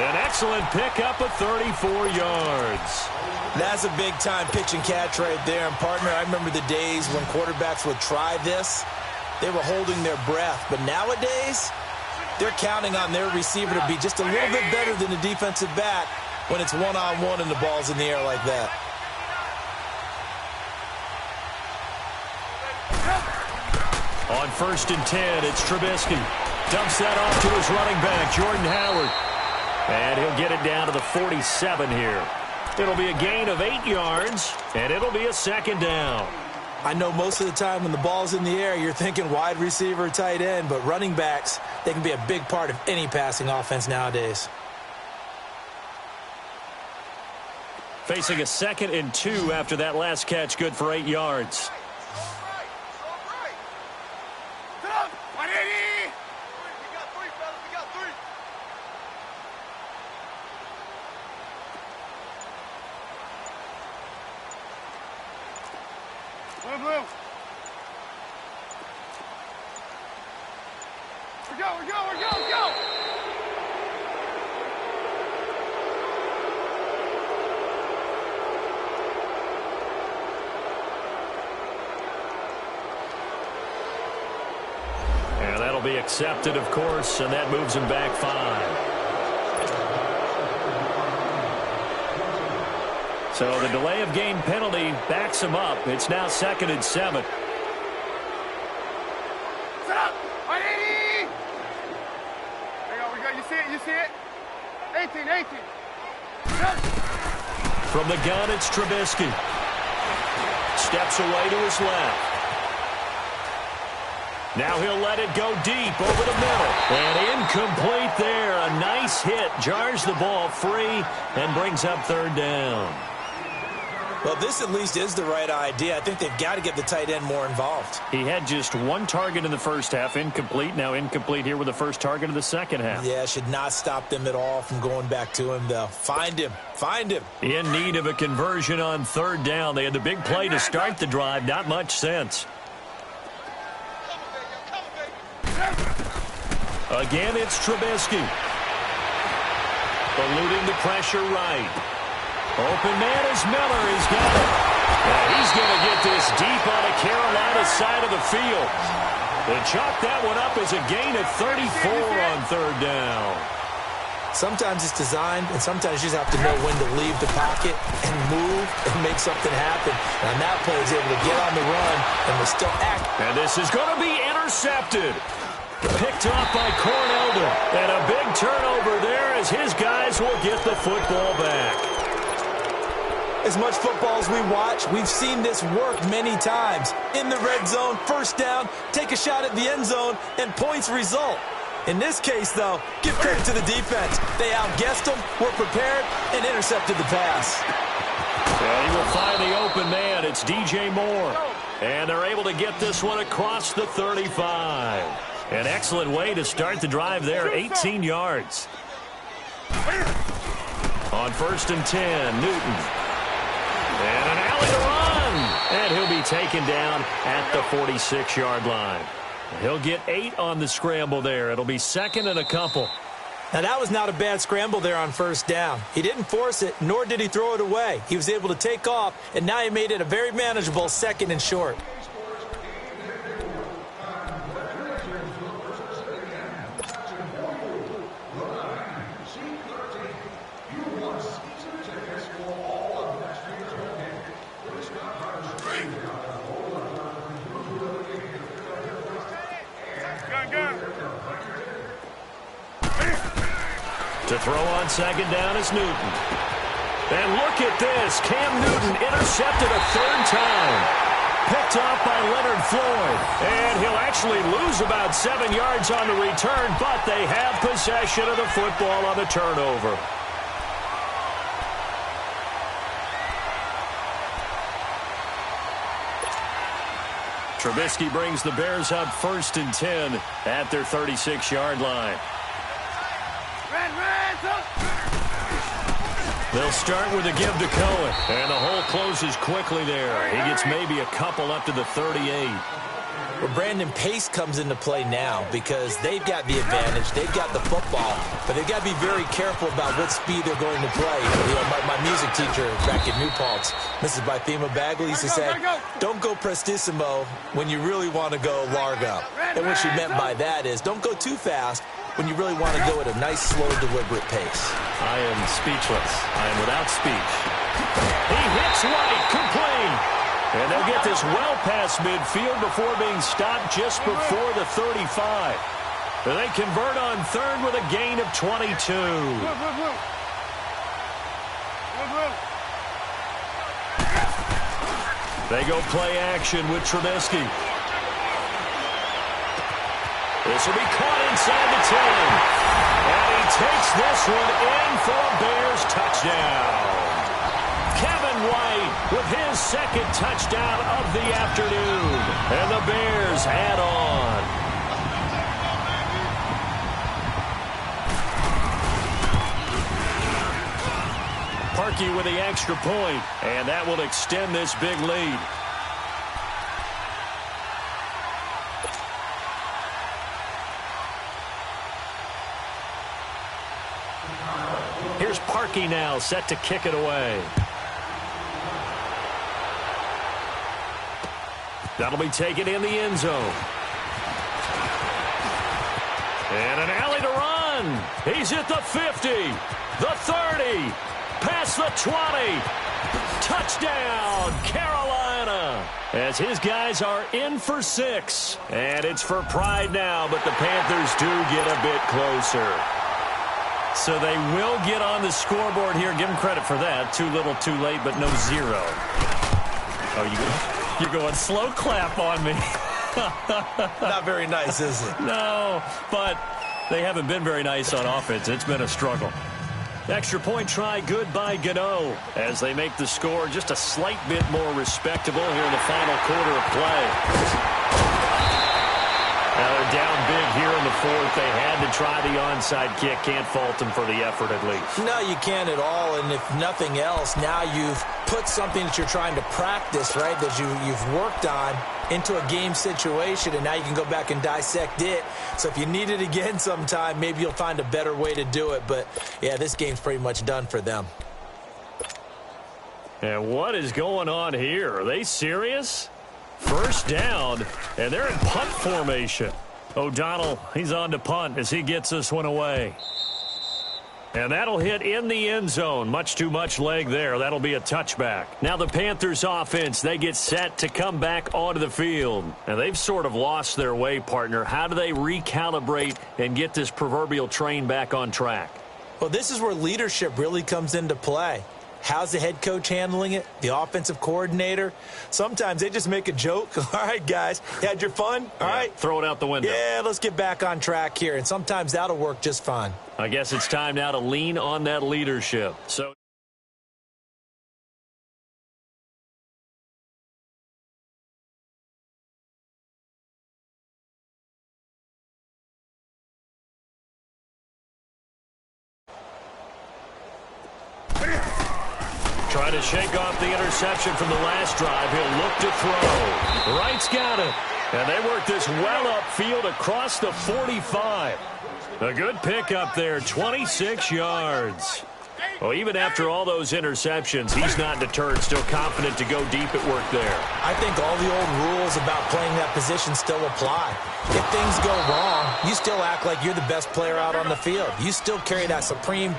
Speaker 1: An excellent pickup of 34 yards.
Speaker 2: That's a big-time pitch and catch right there. And, partner, I remember the days when quarterbacks would try this. They were holding their breath. But nowadays, they're counting on their receiver to be just a little bit better than the defensive back when it's one-on-one and the ball's in the air like that.
Speaker 1: On 1st and 10, it's Trubisky. Dumps that off to his running back, Jordan Howard. And he'll get it down to the 47 here. It'll be a gain of 8 yards, and it'll be a 2nd down.
Speaker 2: I know most of the time when the ball's in the air, you're thinking wide receiver, tight end, but running backs, they can be a big part of any passing offense nowadays.
Speaker 1: Facing a 2nd and 2 after that last catch, good for 8 yards. And that'll be accepted, of course, and that moves him back 5. So the delay of game penalty backs him up. It's now 2nd and 7.
Speaker 4: Set up! 180! There you go. You see it? You see it? 18.
Speaker 1: From the gun, it's Trubisky. Steps away to his left. Now he'll let it go deep over the middle. And incomplete there. A nice hit. Jars the ball free and brings up 3rd down.
Speaker 2: Well, this at least is the right idea. I think they've got to get the tight end more involved.
Speaker 1: He had just 1 target in the first half. Incomplete. Now incomplete here with the first target of the second half.
Speaker 2: Yeah, should not stop them at all from going back to him, though. Find him.
Speaker 1: In need of a conversion on 3rd down. They had the big play to start the drive. Not much sense. Again, it's Trubisky. Eluding the pressure right. Open man is Miller. He's got it. And he's going to get this deep on the Carolina side of the field. They chalk that one up as a gain of 34 on 3rd down.
Speaker 2: Sometimes it's designed, and sometimes you just have to know when to leave the pocket and move and make something happen. And that play is able to get on the run and will still act.
Speaker 1: And this is going to be intercepted. Picked off by Cornelder. And a big turnover there as his guys will get the football back.
Speaker 2: As much football as we watch, we've seen this work many times. In the red zone, 1st down, take a shot at the end zone, and points result. In this case, though, give credit to the defense. They outguessed them, were prepared, and intercepted the pass.
Speaker 1: Well, he will find the open man. It's DJ Moore. And they're able to get this one across the 35. An excellent way to start the drive there, 18 yards. On 1st and 10, Newton. And an alley to run. And he'll be taken down at the 46-yard line. He'll get 8 on the scramble there. It'll be 2nd and a couple.
Speaker 2: Now, that was not a bad scramble there on 1st down. He didn't force it, nor did he throw it away. He was able to take off, and now he made it a very manageable 2nd and short.
Speaker 1: To throw on 2nd down is Newton. And look at this. Cam Newton intercepted a third time. Picked off by Leonard Floyd. And he'll actually lose about 7 yards on the return, but they have possession of the football on the turnover. Trubisky brings the Bears up 1st and 10 at their 36-yard line. They'll start with a give to Cohen. And the hole closes quickly there. He gets maybe a couple up to the 38.
Speaker 2: Well, Brandon, pace comes into play now because they've got the advantage. They've got the football, but they've got to be very careful about what speed they're going to play. You know, my music teacher back at New Paltz, Mrs. Bythema Bagley, used to say, don't go prestissimo when you really want to go largo. And what she meant by that is don't go too fast when you really want to go at a nice, slow, deliberate pace.
Speaker 1: I am speechless. I am without speech. He hits right, complete. And they'll get this well past midfield before being stopped just before the 35. And they convert on 3rd with a gain of 22. They go play action with Trubisky. This will be caught inside the 10. And he takes this one in for a Bears touchdown. Kevin White with his 2nd touchdown of the afternoon. And the Bears add on. Parkey with the extra point, and that will extend this big lead. Here's Parkey now, set to kick it away. That'll be taken in the end zone. And an alley to run. He's at the 50, the 30, past the 20. Touchdown, Carolina. As his guys are in for 6. And it's for pride now, but the Panthers do get a bit closer. So they will get on the scoreboard here. Give them credit for that. Too little, too late, but no 0. Oh, you're going slow clap on me.
Speaker 2: Not very nice, is it?
Speaker 1: No, but they haven't been very nice on offense. It's been a struggle. Extra point try good by Gano as they make the score just a slight bit more respectable here in the final quarter of play. Now they're down big here in the 4th. They had to try the onside kick. Can't fault them for the effort at least.
Speaker 2: No, you can't at all. And if nothing else, now you've put something that you're trying to practice, right, that you've worked on into a game situation, and now you can go back and dissect it. So if you need it again sometime, maybe you'll find a better way to do it. But, yeah, this game's pretty much done for them.
Speaker 1: And what is going on here? Are they serious? First down, and they're in punt formation. O'Donnell, he's on to punt as he gets this one away. And that'll hit in the end zone. Much too much leg there. That'll be a touchback. Now the Panthers offense, they get set to come back onto the field. And they've sort of lost their way, partner. How do they recalibrate and get this proverbial train back on track?
Speaker 2: Well, this is where leadership really comes into play. How's the head coach handling it? The offensive coordinator? Sometimes they just make a joke. All right, guys, you had your fun? All right.
Speaker 1: Throw it out the window.
Speaker 2: Yeah, let's get back on track here. And sometimes that'll work just fine.
Speaker 1: I guess it's time now to lean on that leadership. So trying to shake off the interception from the last drive. He'll look to throw. Wright's got it. And they work this well upfield across the 45. A good pickup there, 26 yards. Well, even after all those interceptions, he's not deterred, still confident to go deep at work there.
Speaker 2: I think all the old rules about playing that position still apply. If things go wrong, you still act like you're the best player out on the field. You still carry that supreme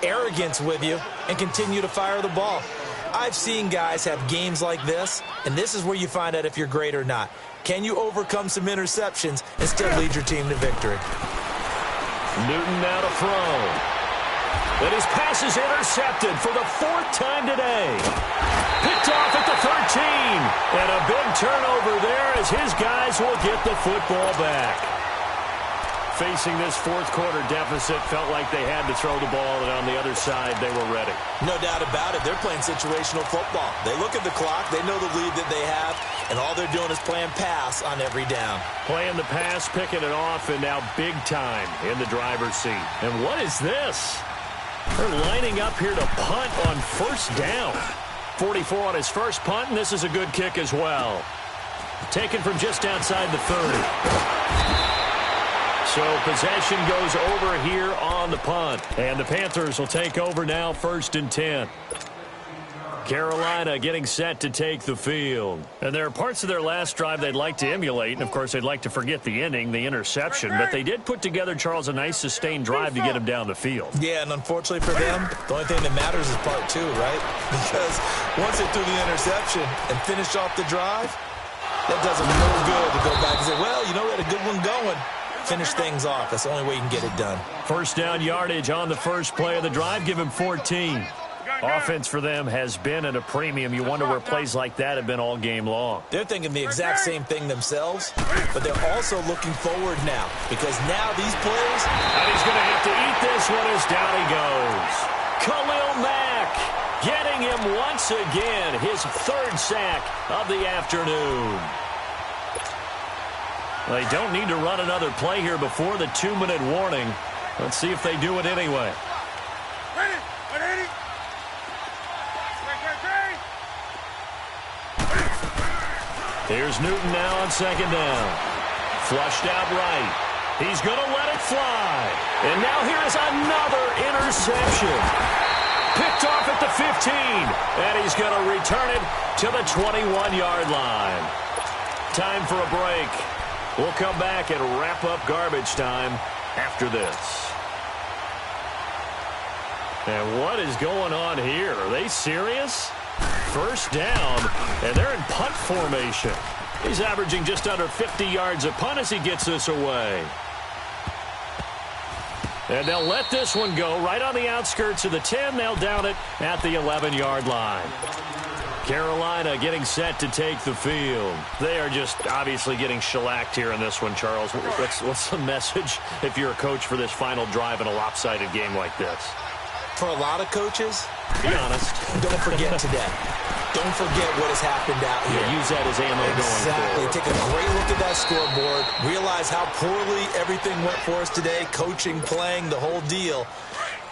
Speaker 2: arrogance with you and continue to fire the ball. I've seen guys have games like this, and this is where you find out if you're great or not. Can you overcome some interceptions and still lead your team to victory?
Speaker 1: Newton now to throw. And his pass is intercepted for the 4th time today. Picked off at the 13. And a big turnover there as his guys will get the football back. Facing this fourth-quarter deficit, felt like they had to throw the ball, and on the other side, they were ready.
Speaker 2: No doubt about it. They're playing situational football. They look at the clock. They know the lead that they have, and all they're doing is playing pass on every down.
Speaker 1: Playing the pass, picking it off, and now big time in the driver's seat. And what is this? They're lining up here to punt on 1st down. 44 on his first punt, and this is a good kick as well. Taken from just outside the 30. So possession goes over here on the punt. And the Panthers will take over now, 1st and 10. Carolina getting set to take the field. And there are parts of their last drive they'd like to emulate. And, of course, they'd like to forget the ending, the interception. But they did put together, Charles, a nice sustained drive to get him down the field.
Speaker 2: Yeah, and unfortunately for them, the only thing that matters is part 2, right? Because once they threw the interception and finished off the drive, that does them no good to go back and say, well, you know, we had a good one going. Finish things off. That's the only way you can get it done. 1st down yardage on the first play of the drive. Give him 14.
Speaker 1: Offense for them has been at a premium. You wonder where plays like that have been all game long.
Speaker 2: They're thinking the exact same thing themselves, but they're also looking forward now because now these plays...
Speaker 1: And he's going to have to eat this one as down he goes. Khalil Mack getting him once again, his 3rd sack of the afternoon. They don't need to run another play here before the 2-minute warning. Let's see if they do it anyway. Here's Newton now on 2nd down. Flushed out right. He's going to let it fly. And now here is another interception. Picked off at the 15. And he's going to return it to the 21-yard line. Time for a break. We'll come back and wrap up garbage time after this. And what is going on here? Are they serious? 1st down, and they're in punt formation. He's averaging just under 50 yards a punt as he gets this away. And they'll let this one go right on the outskirts of the 10. They'll down it at the 11-yard line. Carolina getting set to take the field. They are just obviously getting shellacked here in this one, Charles. What's the message if you're a coach for this final drive in a lopsided game like this?
Speaker 2: For a lot of coaches,
Speaker 1: be honest.
Speaker 2: Don't forget today. Don't forget what has happened out here.
Speaker 1: Yeah, use that as ammo
Speaker 2: exactly.
Speaker 1: going forward.
Speaker 2: Take a great look at that scoreboard. Realize how poorly everything went for us today. Coaching, playing, the whole deal.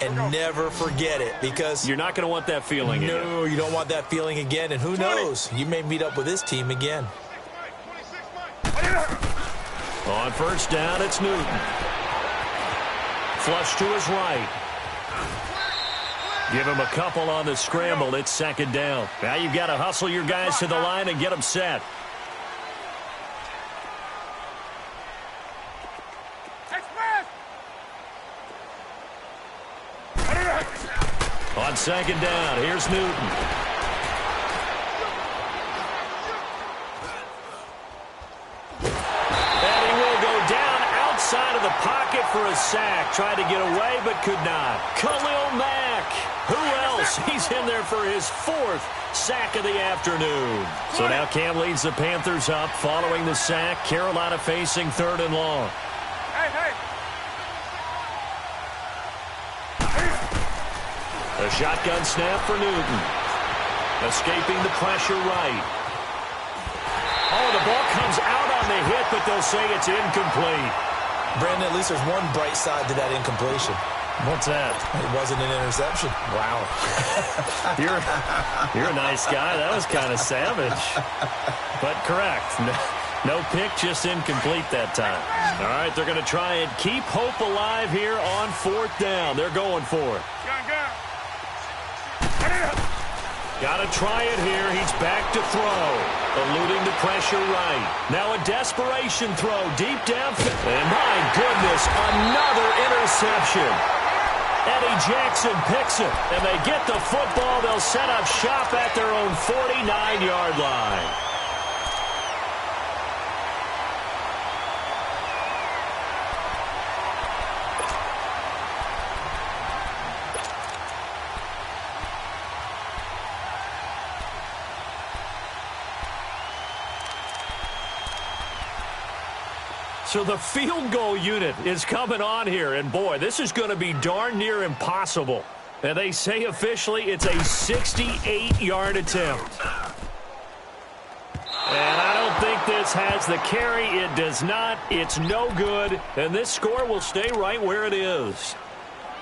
Speaker 2: And never forget it because...
Speaker 1: You're not going to want that feeling again.
Speaker 2: No, you don't want that feeling again. And who knows? You may meet up with this team again.
Speaker 1: On 1st down, it's Newton. Flush to his right. Give him a couple on the scramble. It's 2nd down. Now you've got to hustle your guys to the line and get them set. On 2nd down, here's Newton. And he will go down outside of the pocket for a sack. Tried to get away, but could not. Khalil Mack. Who else? He's in there for his 4th sack of the afternoon. So now Cam leads the Panthers up following the sack. Carolina facing 3rd and long. A shotgun snap for Newton. Escaping the pressure right. Oh, the ball comes out on the hit, but they'll say it's incomplete.
Speaker 2: Brandon, at least there's one bright side to that incompletion.
Speaker 1: What's that?
Speaker 2: It wasn't an interception.
Speaker 1: Wow. You're a nice guy. That was kind of savage. But correct. No pick, just incomplete that time. All right, they're going to try and keep hope alive here on 4th down. They're going for it. Got to try it here. He's back to throw. Eluding the pressure right. Now a desperation throw deep down. And my goodness, another interception. Eddie Jackson picks it. And they get the football. They'll set up shop at their own 49-yard line. So the field goal unit is coming on here, and boy, this is going to be darn near impossible. And they say officially it's a 68-yard attempt. And I don't think this has the carry. It does not. It's no good. And this score will stay right where it is.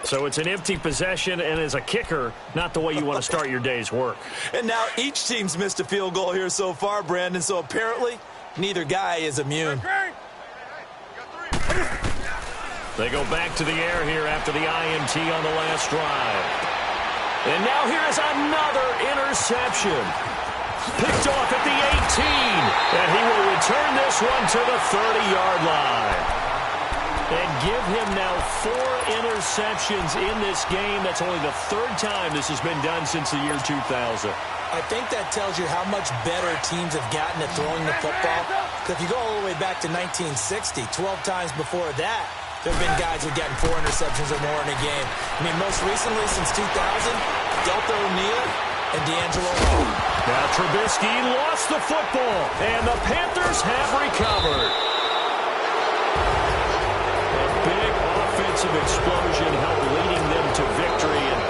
Speaker 1: So it's an empty possession, and as a kicker, not the way you want to start your day's work.
Speaker 2: And now each team's missed a field goal here so far, Brandon, so apparently neither guy is immune.
Speaker 1: They go back to the air here after the INT on the last drive. And now here is another interception. Picked off at the 18, and he will return this one to the 30-yard line. And give him now 4 interceptions in this game. That's only the 3rd time this has been done since the year 2000.
Speaker 2: I think that tells you how much better teams have gotten at throwing the football. If you go all the way back to 1960, 12 times before that, there have been guys who've gotten 4 interceptions or more in a game. I mean, most recently, since 2000, Delta O'Neal and D'Angelo Hall.
Speaker 1: Now Trubisky lost the football, and the Panthers have recovered. A big offensive explosion helped leading them to victory, and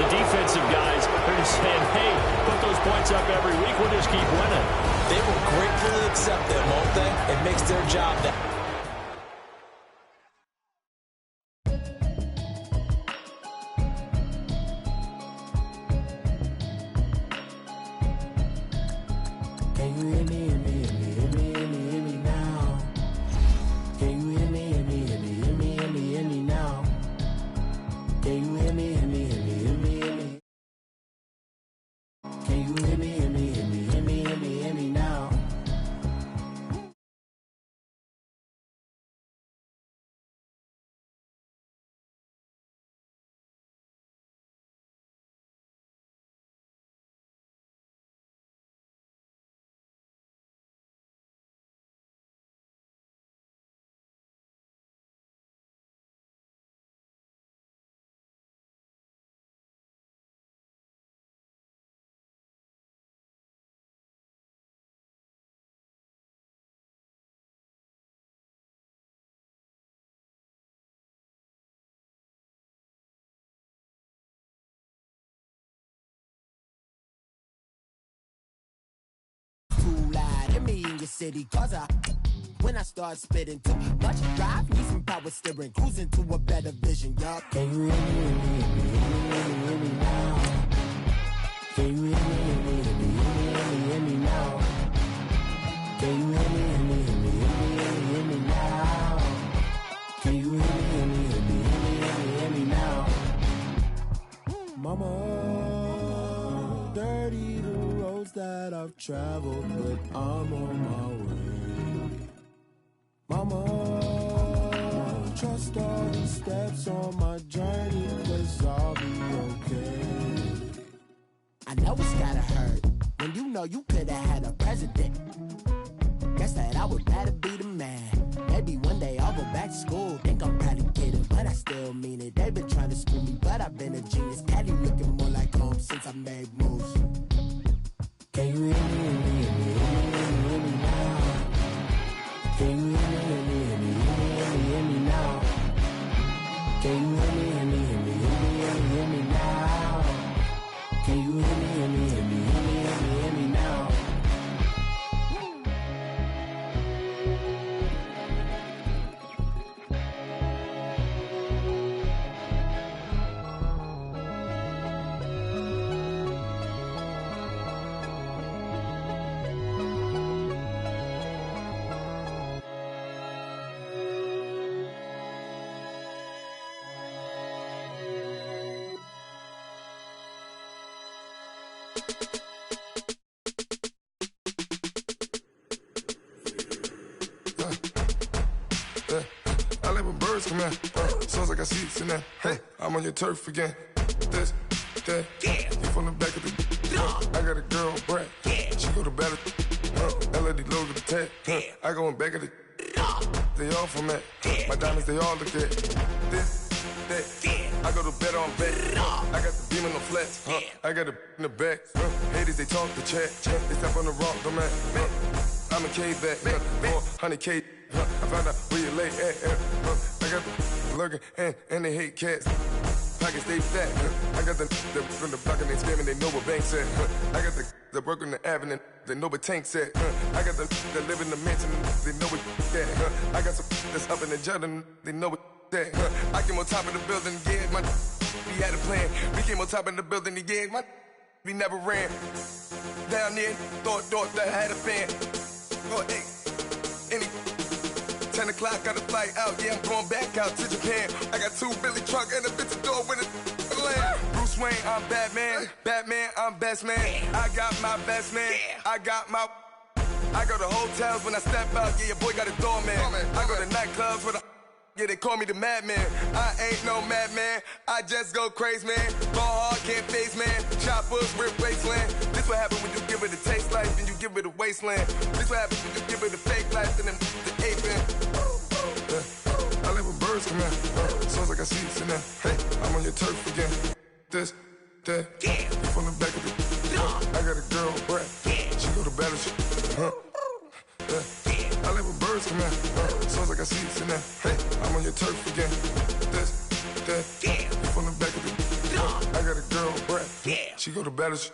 Speaker 1: the defensive guys are just saying, hey, put those points up every week, we'll just keep winning.
Speaker 2: They will gratefully accept them, won't they? It makes their job that...
Speaker 6: City, cause when I start spitting too much drive, need some power steering, cruising to a better vision, y'all. Can you hear me now? Can you hear me now? Can you hear me now? Can you hear me now? Mama, dirty the roads that I've traveled, but I'm on my way. Mama, trust all the steps on my journey, 'cause I'll be okay. I know it's gotta hurt when you know you could've had a president. Guess that I would rather be the man. Maybe one day I'll go back to school. Think I'm probably kidding, but I still mean it. They've been trying to school me, but I've been a genius. Caddy looking more like home since I made moves. Can you hear me now? Can you hear me now? Can you hear me now? Can you hear me now?
Speaker 7: I let my birds come in. Sounds like I got seats in there. Hey, I'm on your turf again. This, that, you from the back of the. I got a girl, Brad. She go to battle. LED logo the tag. I go in back of the. They all from that. My diamonds, they all look at. This, that. I go to bed on bed. I got the beam in the flats. I got it in the back. Haters, they talk the chat. They step on the rock, the man. I'm a K back. 400K. I found out where you lay at. I got the lurking and they hate cats. Pockets stay fat. I got the from the block and they scamming, they know what banks at. I got the work on the avenue, they know what tanks at. I got the live in the mansion, they know what that. I got some that's up in the jungle, they know what that. I came on top of the building, yeah, we had a plan. We came on top of the building, yeah, we never ran. Down there, thought that I had a fan. Oh, hey, any 10 o'clock, got a flight out, yeah, I'm going back out to Japan. I got 2 Billy truck and a bitch door with a land. Bruce Wayne, I'm Batman. Batman, I'm best man. I got my best man. I go to hotels when I step out, yeah, your boy got a doorman. I go to nightclubs with yeah, they call me the madman. I ain't no madman, I just go crazy, man. Ball hard, can't face, man. Choppers, rip wasteland. This what happen when you give it a taste life and you give it a wasteland. This what happen when you give it a fake life and then the ape in. I live with birds come in. Sounds like I see it in there. Hey, I'm on your turf again. This, that, you from the back of the I got a girl, Brad. She go to battle shit. I live with birds come in. Sounds like I see it in there. Hey, I'm on your turf again. This, that, you from the back of the I got a girl, Brad. She go to battle shit.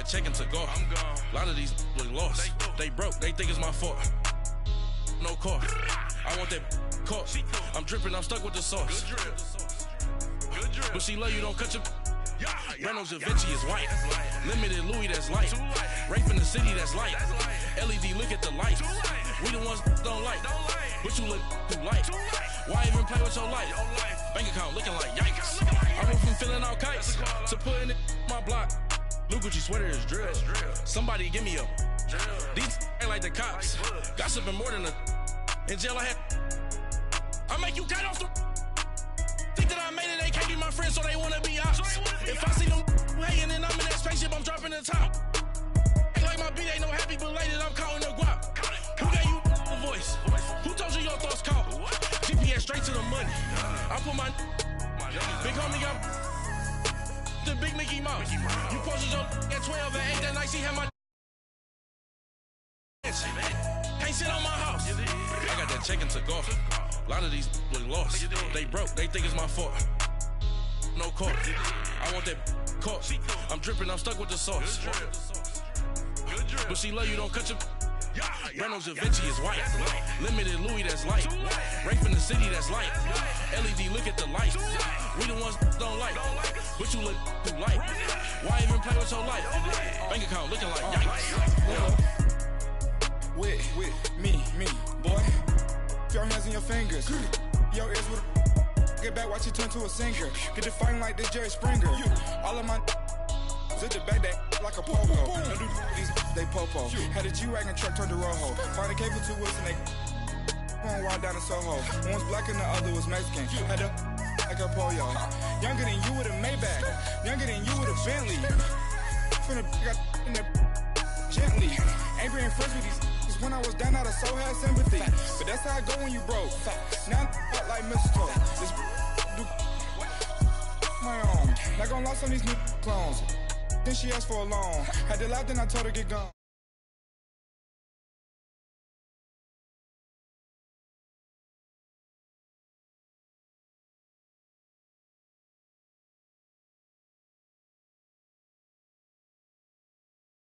Speaker 8: Checking to go. I'm gone. A lot of these look lost. They broke. They think it's my fault. No car. I want that car. I'm dripping. I'm stuck with the sauce. Good drip. But she love you. Don't cut your. Reynolds Da Vinci is white. Limited Louis that's light. Rape in the city that's light. LED look at the light. We the ones don't like. But you look too light. Why even play with your life? Bank account looking like yikes. I went from feeling all kites to putting it in my block. Blue Gucci sweater is drill. Somebody give me a. These ain't like the cops. Gossiping more than a. In jail I had. I make you cut off the. Think that I made it, they can't be my friends, so they wanna be ops. If I see them hating and I'm in that spaceship, I'm dropping the top. Ain't like my beat, ain't no happy belated, I'm counting the guap. Who gave you the voice? Who told you your thoughts count? GPS straight to the money. I put my. Big homie got. The big Mickey Mouse. You posted your at 12 and 8 that night, she had my. Can't sit on my house. I got that checking to go. A lot of these look lost. They broke, they think it's my fault. No car. I want that car. I'm dripping, I'm stuck with the sauce. But she love you, don't cut your. Reynolds Da Vinci is white. Limited Louis that's light. Rape in the city that's light. LED look at the light. We the ones don't like. But you look too light. Why even play with your life? Bank account looking like yikes.
Speaker 9: With me, boy. Your hands in your fingers. Your ears with get back, watch it turn to a singer. Get the fighting like this Jerry Springer. All of my at the back that like a pogo. Don't do these they popo. Had a G-Wagon truck turned to Rojo. Find a cable 2 wheels and they going wild down in Soho. One was black and the other was Mexican. Had a like a pollo. Younger than you with a Maybach. Younger than you with a Bentley. From the got in the gently. Angry and friends with these. When I was down out of soul had sympathy. But that's how I go when you broke. Now I'm like mistletoe. This do my own. Not gonna lost on these new clones. Then she asked for a loan. Had to laugh, then I told her get gone.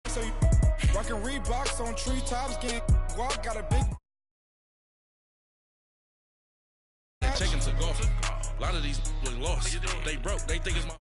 Speaker 9: So you rockin' Reeboks on treetops, getting walk, got a big.
Speaker 8: Checking to go. A lot of these look lost. They broke, they think it's my.